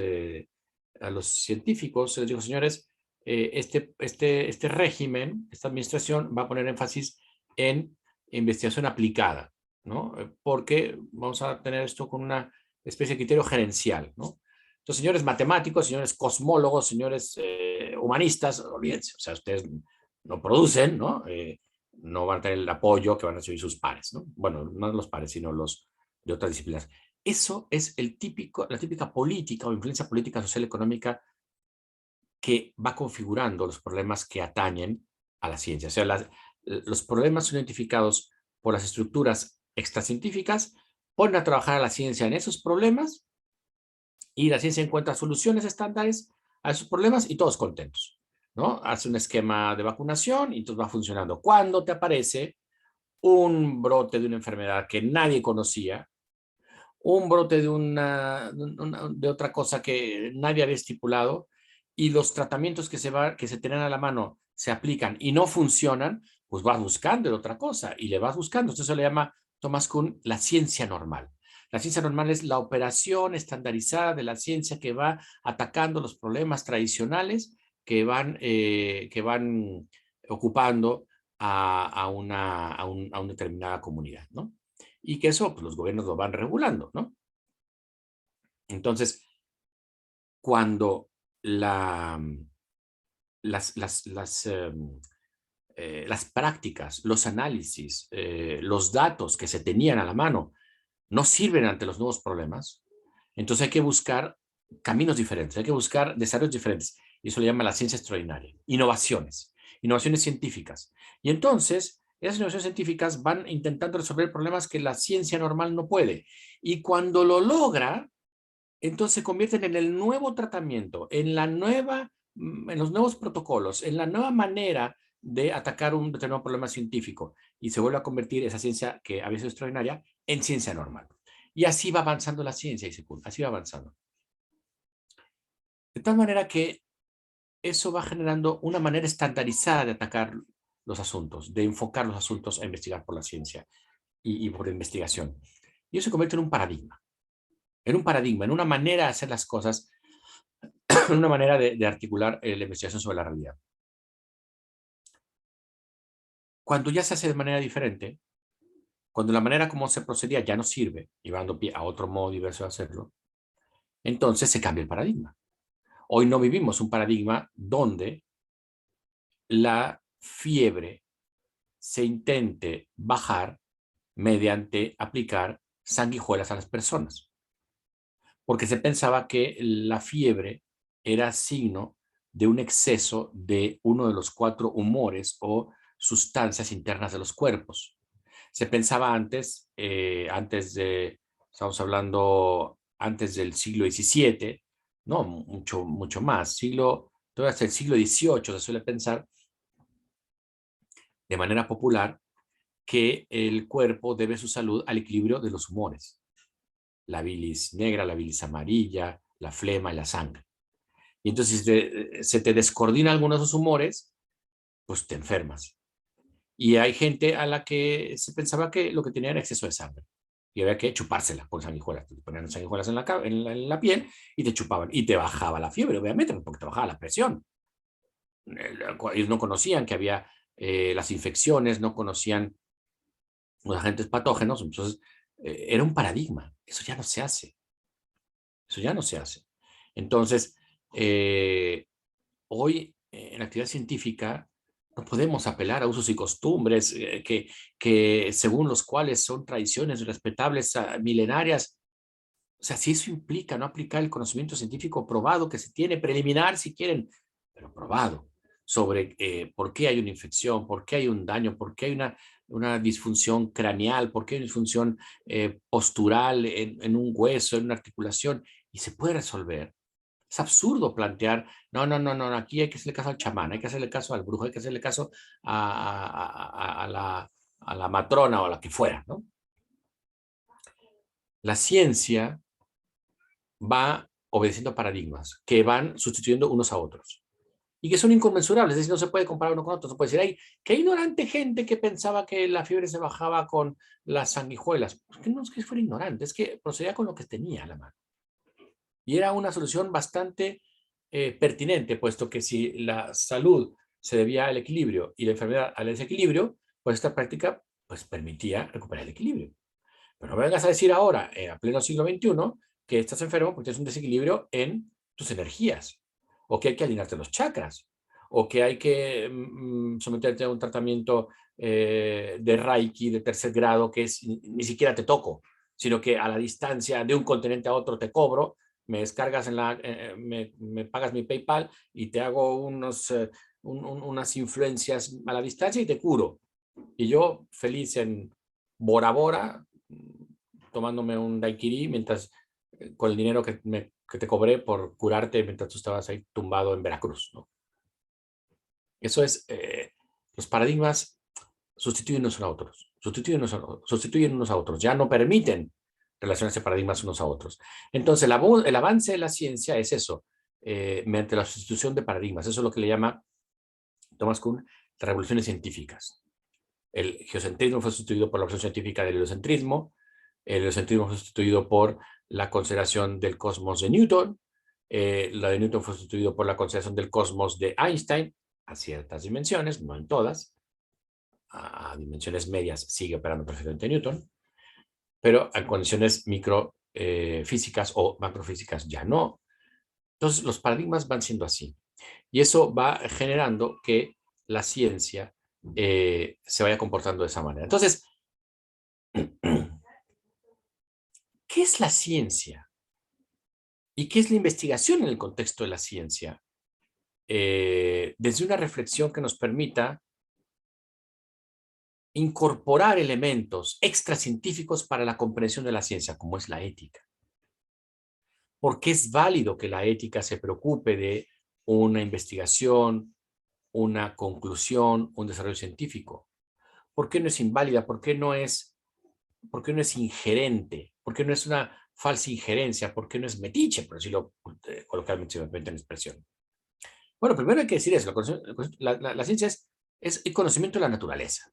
científicos, se les dijo, señores, este régimen, esta administración va a poner énfasis en investigación aplicada, ¿no? Porque vamos a tener esto con una especie de criterio gerencial, ¿no? Entonces, señores matemáticos, señores cosmólogos, señores humanistas, olvídense, o sea, ustedes no producen, ¿no? No van a tener el apoyo que van a recibir sus pares, ¿no? Bueno, no los pares, sino los de otras disciplinas. Eso es la típica política o influencia política, social, económica que va configurando los problemas que atañen a la ciencia. O sea, los problemas son identificados por las estructuras extracientíficas, ponen a trabajar a la ciencia en esos problemas y la ciencia encuentra soluciones estándares a esos problemas y todos contentos, ¿no? Hace un esquema de vacunación y entonces va funcionando. Cuando te aparece un brote de una enfermedad que nadie conocía, un brote de otra cosa que nadie había estipulado y los tratamientos que se tienen a la mano se aplican y no funcionan, pues vas buscando otra cosa y le vas buscando. Esto se le llama Thomas Kuhn la ciencia normal. La ciencia normal es la operación estandarizada de la ciencia que va atacando los problemas tradicionales que van ocupando a una determinada comunidad, ¿no? Y que eso pues, los gobiernos lo van regulando, ¿no? Entonces, cuando la, las prácticas, los análisis, los datos que se tenían a la mano no sirven ante los nuevos problemas, entonces hay que buscar caminos diferentes, hay que buscar desarrollos diferentes. Y eso le llama la ciencia extraordinaria. Innovaciones científicas. Y entonces, esas innovaciones científicas van intentando resolver problemas que la ciencia normal no puede. Y cuando lo logra, entonces se convierten en el nuevo tratamiento, en los nuevos protocolos, en la nueva manera de atacar un determinado problema científico y se vuelve a convertir esa ciencia que había sido extraordinaria en ciencia normal. Y así va avanzando la ciencia, así va avanzando. De tal manera que eso va generando una manera estandarizada de atacar los asuntos, de enfocar los asuntos a investigar por la ciencia y por investigación. Y eso se convierte en una manera de hacer las cosas, en una manera de articular la investigación sobre la realidad. Cuando ya se hace de manera diferente, cuando la manera como se procedía ya no sirve y va dando pie a otro modo diverso de hacerlo, entonces se cambia el paradigma. Hoy no vivimos un paradigma donde la fiebre se intente bajar mediante aplicar sanguijuelas a las personas, porque se pensaba que la fiebre era signo de un exceso de uno de los 4 humores o sustancias internas de los cuerpos. Se pensaba estamos hablando antes del siglo XVII, no, mucho más, todo hasta el siglo XVIII se suele pensar de manera popular que el cuerpo debe su salud al equilibrio de los humores, la bilis negra, la bilis amarilla, la flema y la sangre. Y entonces si se te descoordina alguno de esos humores, pues te enfermas. Y hay gente a la que se pensaba que lo que tenía era exceso de sangre. Y había que chupársela con sanguijuelas. Te ponían sanguijuelas en la piel y te chupaban. Y te bajaba la fiebre, obviamente, porque te bajaba la presión. Ellos no conocían que había las infecciones, no conocían los agentes patógenos. Entonces, era un paradigma. Eso ya no se hace. Eso ya no se hace. Entonces, hoy en la actividad científica no podemos apelar a usos y costumbres que según los cuales son tradiciones respetables milenarias. O sea, si eso implica no aplicar el conocimiento científico probado que se tiene, preliminar si quieren, pero probado, sobre por qué hay una infección, por qué hay un daño, por qué hay una disfunción craneal, por qué hay una disfunción postural en un hueso, en una articulación, y se puede resolver Es absurdo plantear, no, no, no, no, aquí hay que hacerle caso al chamán, hay que hacerle caso al brujo, hay que hacerle caso a la matrona o a la que fuera, ¿no? La ciencia va obedeciendo paradigmas que van sustituyendo unos a otros y que son inconmensurables, es decir, no se puede comparar uno con otro, no puede decir, ay, qué ignorante gente que pensaba que la fiebre se bajaba con las sanguijuelas. Pues que no es que fuera ignorante, es que procedía con lo que tenía a la mano. Y era una solución bastante pertinente, puesto que si la salud se debía al equilibrio y la enfermedad al desequilibrio, pues esta práctica pues, permitía recuperar el equilibrio. Pero no me vengas a decir ahora, a pleno siglo XXI, que estás enfermo porque tienes un desequilibrio en tus energías, o que hay que alinearte los chakras, o que hay que someterte a un tratamiento de Reiki de tercer grado que es, ni siquiera te toco, sino que a la distancia de un continente a otro te cobro, me descargas me pagas mi PayPal y te hago unas influencias a la distancia y te curo. Y yo feliz en Bora Bora, tomándome un daiquiri mientras, con el dinero que te cobré por curarte mientras tú estabas ahí tumbado en Veracruz, ¿no? Eso es, los paradigmas sustituyen unos a otros, sustituyen unos a otros, ya no permiten relacionarse paradigmas unos a otros. Entonces, el avance de la ciencia es eso, mediante la sustitución de paradigmas. Eso es lo que le llama Thomas Kuhn las revoluciones científicas. El geocentrismo fue sustituido por la opción científica del heliocentrismo, el heliocentrismo fue sustituido por la consideración del cosmos de Newton, la de Newton fue sustituido por la consideración del cosmos de Einstein, a ciertas dimensiones, no en todas, a dimensiones medias sigue operando perfectamente Newton, pero a condiciones microfísicas o macrofísicas ya no. Entonces los paradigmas van siendo así. Y eso va generando que la ciencia se vaya comportando de esa manera. Entonces, ¿qué es la ciencia? ¿Y qué es la investigación en el contexto de la ciencia? Desde una reflexión que nos permita incorporar elementos extracientíficos para la comprensión de la ciencia, como es la ética. ¿Por qué es válido que la ética se preocupe de una investigación, una conclusión, un desarrollo científico? ¿Por qué no es inválida? ¿Por qué no es ingerente? ¿Por qué no es una falsa injerencia? ¿Por qué no es metiche, por decirlo coloquialmente en expresión? Bueno, primero hay que decir eso. La ciencia es el conocimiento de la naturaleza.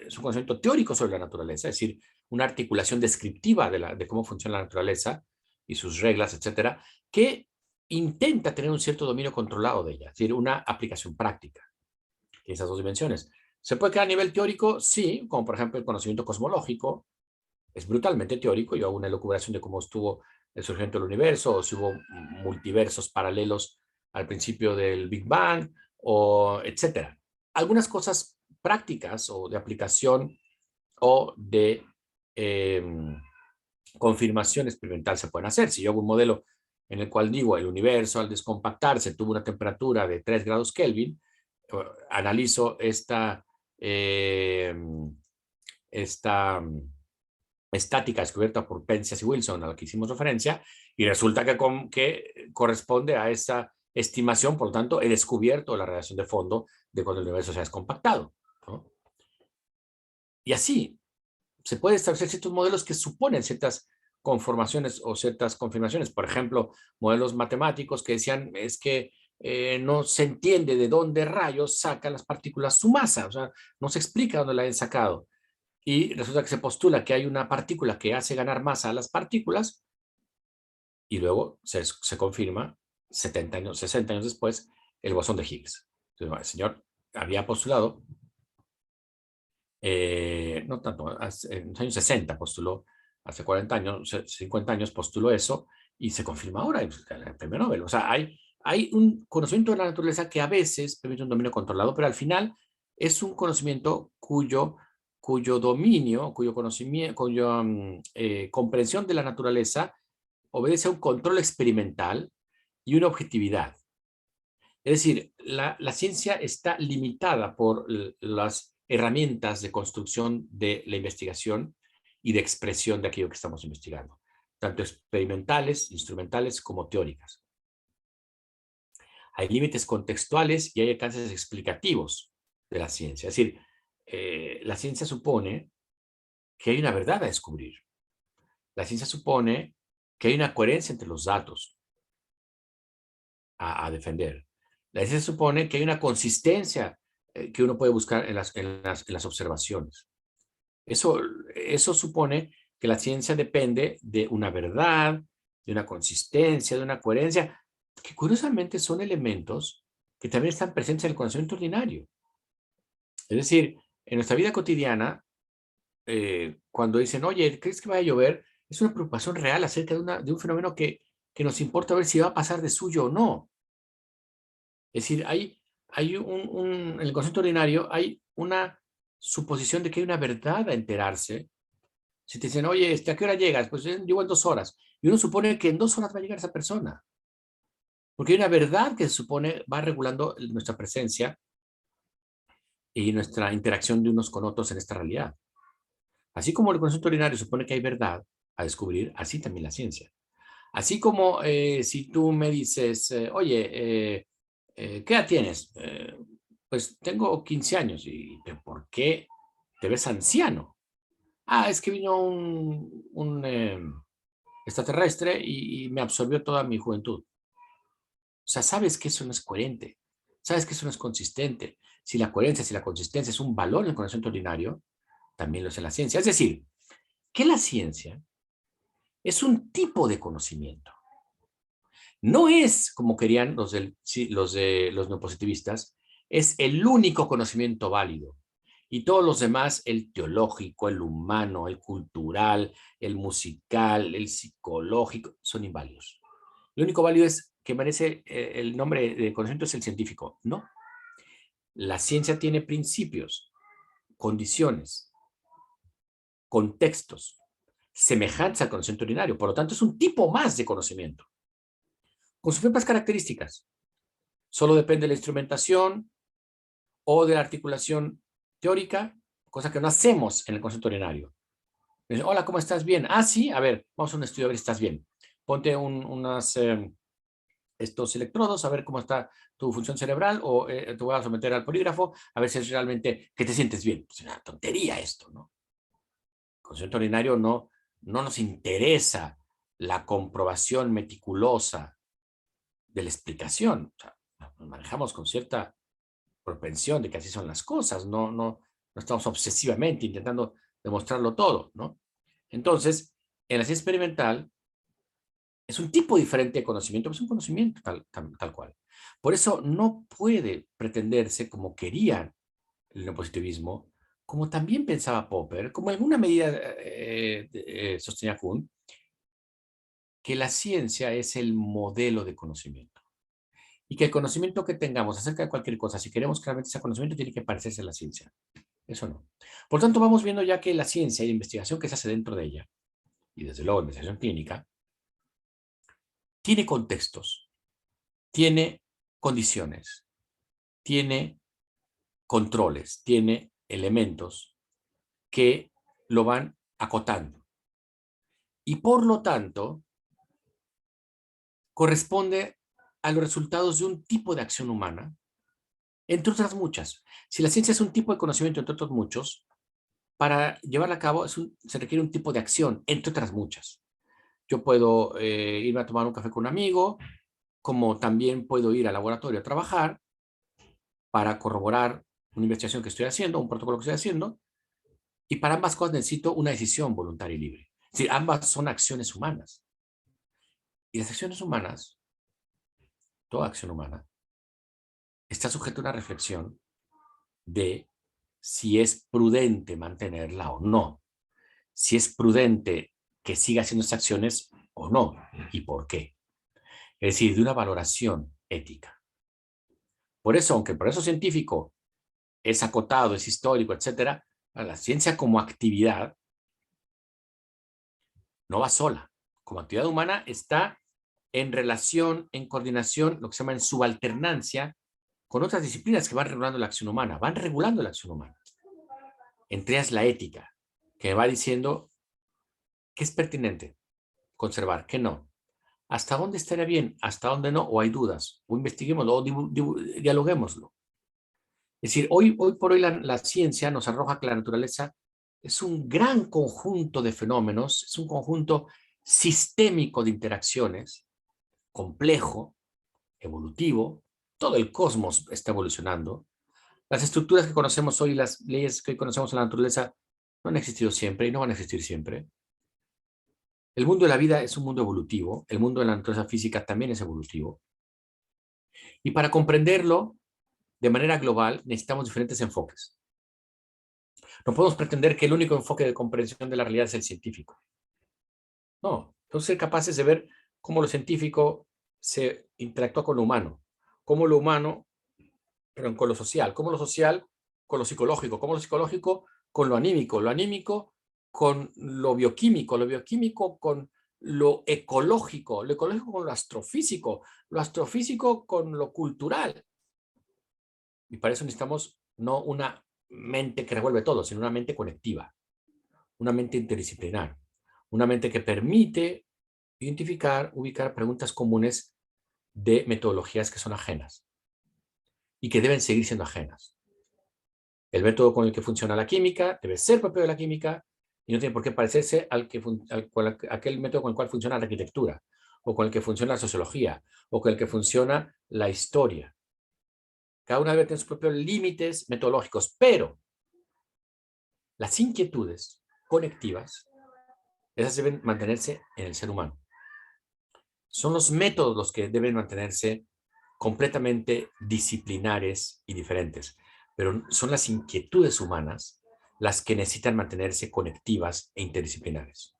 Es un conocimiento teórico sobre la naturaleza, es decir, una articulación descriptiva de cómo funciona la naturaleza y sus reglas, etcétera, que intenta tener un cierto dominio controlado de ella, es decir, una aplicación práctica en esas dos dimensiones. ¿Se puede quedar a nivel teórico? Sí, como por ejemplo el conocimiento cosmológico, es brutalmente teórico. Yo hago una elucubración de cómo estuvo el surgimiento del universo, o si hubo multiversos paralelos al principio del Big Bang, o etcétera. Algunas cosas prácticas o de aplicación o de eh, confirmación experimental se pueden hacer. Si yo hago un modelo en el cual digo el universo al descompactarse tuvo una temperatura de 3 grados Kelvin, analizo esta estática descubierta por Penzias y Wilson, a la que hicimos referencia, y resulta que corresponde a esa estimación. Por lo tanto, he descubierto la radiación de fondo de cuando el universo se ha descompactado, ¿no? Y así se pueden establecer ciertos modelos que suponen ciertas conformaciones o ciertas confirmaciones. Por ejemplo, modelos matemáticos que decían es que no se entiende de dónde rayos sacan las partículas su masa, o sea, no se explica dónde la han sacado. Y resulta que se postula que hay una partícula que hace ganar masa a las partículas, y luego se confirma 70 años, 60 años después, el bosón de Higgs. Entonces, el señor había postulado, no tanto, en los años 60 postuló, hace 40 años, 50 años postuló eso, y se confirma ahora, el premio Nobel. O sea, hay un conocimiento de la naturaleza que a veces permite un dominio controlado, pero al final es un conocimiento cuyo dominio, cuyo conocimiento, cuya comprensión de la naturaleza obedece a un control experimental y una objetividad. Es decir, la ciencia está limitada por las herramientas de construcción de la investigación y de expresión de aquello que estamos investigando, tanto experimentales, instrumentales como teóricas. Hay límites contextuales y hay alcances explicativos de la ciencia. Es decir, la ciencia supone que hay una verdad a descubrir. La ciencia supone que hay una coherencia entre los datos a defender. La ciencia supone que hay una consistencia que uno puede buscar en las observaciones. Eso supone que la ciencia depende de una verdad, de una consistencia, de una coherencia, que curiosamente son elementos que también están presentes en el conocimiento ordinario. Es decir, en nuestra vida cotidiana, cuando dicen, oye, ¿crees que va a llover? Es una preocupación real acerca de un fenómeno que nos importa ver si va a pasar de suyo o no. Es decir, en el concepto ordinario hay una suposición de que hay una verdad a enterarse. Si te dicen, oye, ¿a qué hora llegas? Pues llego en 2 horas. Y uno supone que en 2 horas va a llegar esa persona. Porque hay una verdad que se supone va regulando nuestra presencia y nuestra interacción de unos con otros en esta realidad. Así como el concepto ordinario supone que hay verdad a descubrir, así también la ciencia. Así como si tú me dices, oye, ¿qué edad tienes? Pues tengo 15 años. ¿Por qué te ves anciano? Ah, es que vino un extraterrestre y me absorbió toda mi juventud. O sea, sabes que eso no es coherente. Sabes que eso no es consistente. Si la coherencia, si la consistencia es un valor en el conocimiento ordinario, también lo es en la ciencia. Es decir, que la ciencia es un tipo de conocimiento. No es, como querían los neopositivistas, es el único conocimiento válido. Y todos los demás, el teológico, el humano, el cultural, el musical, el psicológico, son inválidos. Lo único válido es que merece el nombre de conocimiento es el científico. No. La ciencia tiene principios, condiciones, contextos, semejanza al conocimiento ordinario. Por lo tanto, es un tipo más de conocimiento, con sus propias características. Solo depende de la instrumentación o de la articulación teórica, cosa que no hacemos en el concepto ordinario. Hola, ¿cómo estás? Bien. Ah, sí, a ver, vamos a un estudio a ver si estás bien. Ponte estos electrodos, a ver cómo está tu función cerebral, o te voy a someter al polígrafo, a ver si es realmente que te sientes bien. Es una tontería esto, ¿no? El concepto ordinario no nos interesa la comprobación meticulosa de la explicación. O sea, nos manejamos con cierta propensión de que así son las cosas, no estamos obsesivamente intentando demostrarlo todo, ¿no? Entonces, en la ciencia experimental es un tipo diferente de conocimiento, pero es un conocimiento tal cual. Por eso no puede pretenderse, como quería el neopositivismo, como también pensaba Popper, como en alguna medida sostenía Kuhn, que la ciencia es el modelo de conocimiento. Y que el conocimiento que tengamos acerca de cualquier cosa, si queremos que realmente ese conocimiento, tiene que parecerse a la ciencia. Eso no. Por tanto, vamos viendo ya que la ciencia y la investigación que se hace dentro de ella, y desde luego la investigación clínica, tiene contextos, tiene condiciones, tiene controles, tiene elementos que lo van acotando. Y por lo tanto, corresponde a los resultados de un tipo de acción humana, entre otras muchas. Si la ciencia es un tipo de conocimiento, entre otros muchos, para llevarla a cabo se requiere un tipo de acción, entre otras muchas. Yo puedo irme a tomar un café con un amigo, como también puedo ir al laboratorio a trabajar para corroborar una investigación que estoy haciendo, un protocolo que estoy haciendo, y para ambas cosas necesito una decisión voluntaria y libre. Es decir, ambas son acciones humanas. Y las acciones humanas, toda acción humana, está sujeta a una reflexión de si es prudente mantenerla o no, si es prudente que siga haciendo estas acciones o no, y por qué. Es decir, de una valoración ética. Por eso, aunque el progreso científico es acotado, es histórico, etcétera, la ciencia como actividad no va sola. Como actividad humana está en relación, en coordinación, lo que se llama en subalternancia, con otras disciplinas que van regulando la acción humana, van regulando la acción humana. Entre ellas la ética, que va diciendo qué es pertinente conservar, qué no. ¿Hasta dónde estaría bien? ¿Hasta dónde no? ¿O hay dudas? O investiguémoslo, o dialoguémoslo. Es decir, hoy por hoy la ciencia nos arroja que la naturaleza es un gran conjunto de fenómenos, es un conjunto sistémico de interacciones, complejo, evolutivo. Todo el cosmos está evolucionando. Las estructuras que conocemos hoy, las leyes que hoy conocemos en la naturaleza, no han existido siempre y no van a existir siempre. El mundo de la vida es un mundo evolutivo, el mundo de la naturaleza física también es evolutivo. Y para comprenderlo de manera global necesitamos diferentes enfoques. No podemos pretender que el único enfoque de comprensión de la realidad es el científico. No, tenemos que ser capaces de ver cómo lo científico se interactúa con lo humano, cómo lo humano, pero con lo social, cómo lo social con lo psicológico con lo anímico con lo bioquímico con lo ecológico con lo astrofísico con lo cultural. Y para eso necesitamos no una mente que revuelve todo, sino una mente conectiva, una mente interdisciplinar, una mente que permite identificar, ubicar preguntas comunes de metodologías que son ajenas y que deben seguir siendo ajenas. El método con el que funciona la química debe ser propio de la química y no tiene por qué parecerse aquel método con el cual funciona la arquitectura, o con el que funciona la sociología, o con el que funciona la historia. Cada una debe tener sus propios límites metodológicos, pero las inquietudes conectivas, esas deben mantenerse en el ser humano. Son los métodos los que deben mantenerse completamente disciplinares y diferentes, pero son las inquietudes humanas las que necesitan mantenerse conectivas e interdisciplinares,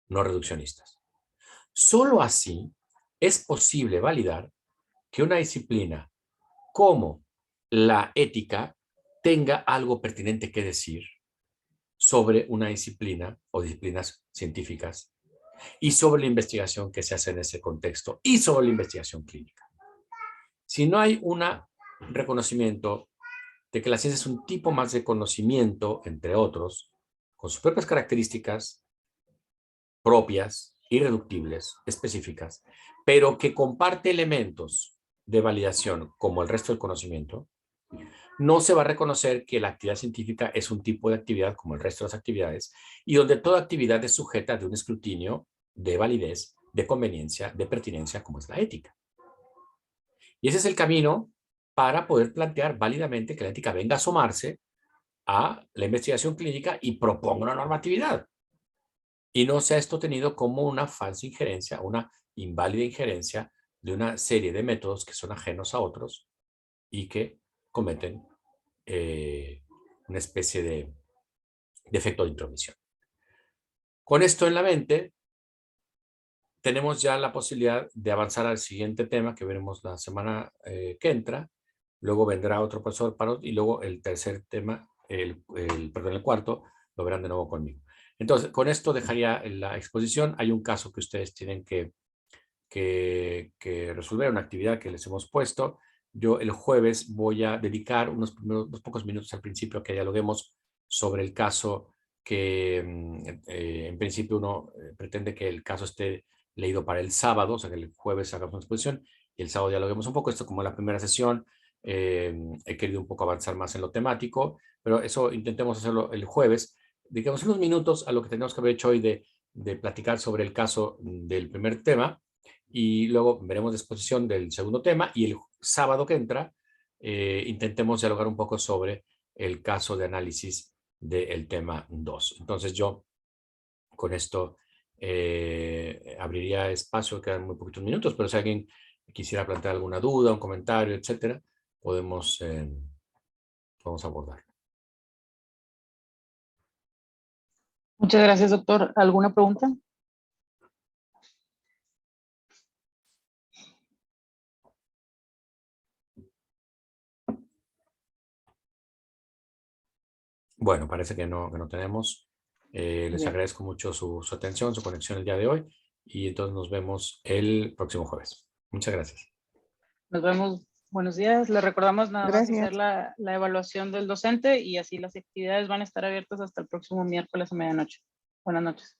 no reduccionistas. Solo así es posible validar que una disciplina como la ética tenga algo pertinente que decir sobre una disciplina o disciplinas científicas y sobre la investigación que se hace en ese contexto y sobre la investigación clínica. Si no hay un reconocimiento de que la ciencia es un tipo más de conocimiento, entre otros, con sus propias características propias, irreductibles, específicas, pero que comparte elementos de validación como el resto del conocimiento, no se va a reconocer que la actividad científica es un tipo de actividad como el resto de las actividades y donde toda actividad es sujeta de un escrutinio de validez, de conveniencia, de pertinencia, como es la ética. Y ese es el camino para poder plantear válidamente que la ética venga a asomarse a la investigación clínica y proponga una normatividad. Y no sea esto tenido como una falsa injerencia, una inválida injerencia de una serie de métodos que son ajenos a otros y que cometen una especie de efecto de intromisión. Con esto en la mente, tenemos ya la posibilidad de avanzar al siguiente tema que veremos la semana que entra. Luego vendrá otro profesor y luego el tercer tema, el cuarto, lo verán de nuevo conmigo. Entonces, con esto dejaría la exposición. Hay un caso que ustedes tienen que resolver, una actividad que les hemos puesto. Yo el jueves voy a dedicar unos pocos minutos al principio que dialoguemos sobre el caso que en principio uno pretende que el caso esté leído para el sábado, o sea que el jueves hagamos una exposición y el sábado dialoguemos un poco. Esto como la primera sesión, he querido un poco avanzar más en lo temático, pero eso intentemos hacerlo el jueves. Digamos unos minutos a lo que tenemos que haber hecho hoy de platicar sobre el caso del primer tema y luego veremos la exposición del segundo tema y el sábado que entra intentemos dialogar un poco sobre el caso de análisis del tema 2. Entonces yo con esto abriría espacio, quedan muy poquitos minutos, pero si alguien quisiera plantear alguna duda, un comentario, etcétera, podemos abordar. Muchas gracias, doctor. ¿Alguna pregunta? Bueno, parece que no tenemos. Les agradezco mucho su atención, su conexión el día de hoy y entonces nos vemos el próximo jueves. Muchas gracias. Nos vemos. Buenos días. Les recordamos nada más hacer la evaluación del docente y así las actividades van a estar abiertas hasta el próximo miércoles a medianoche. Buenas noches.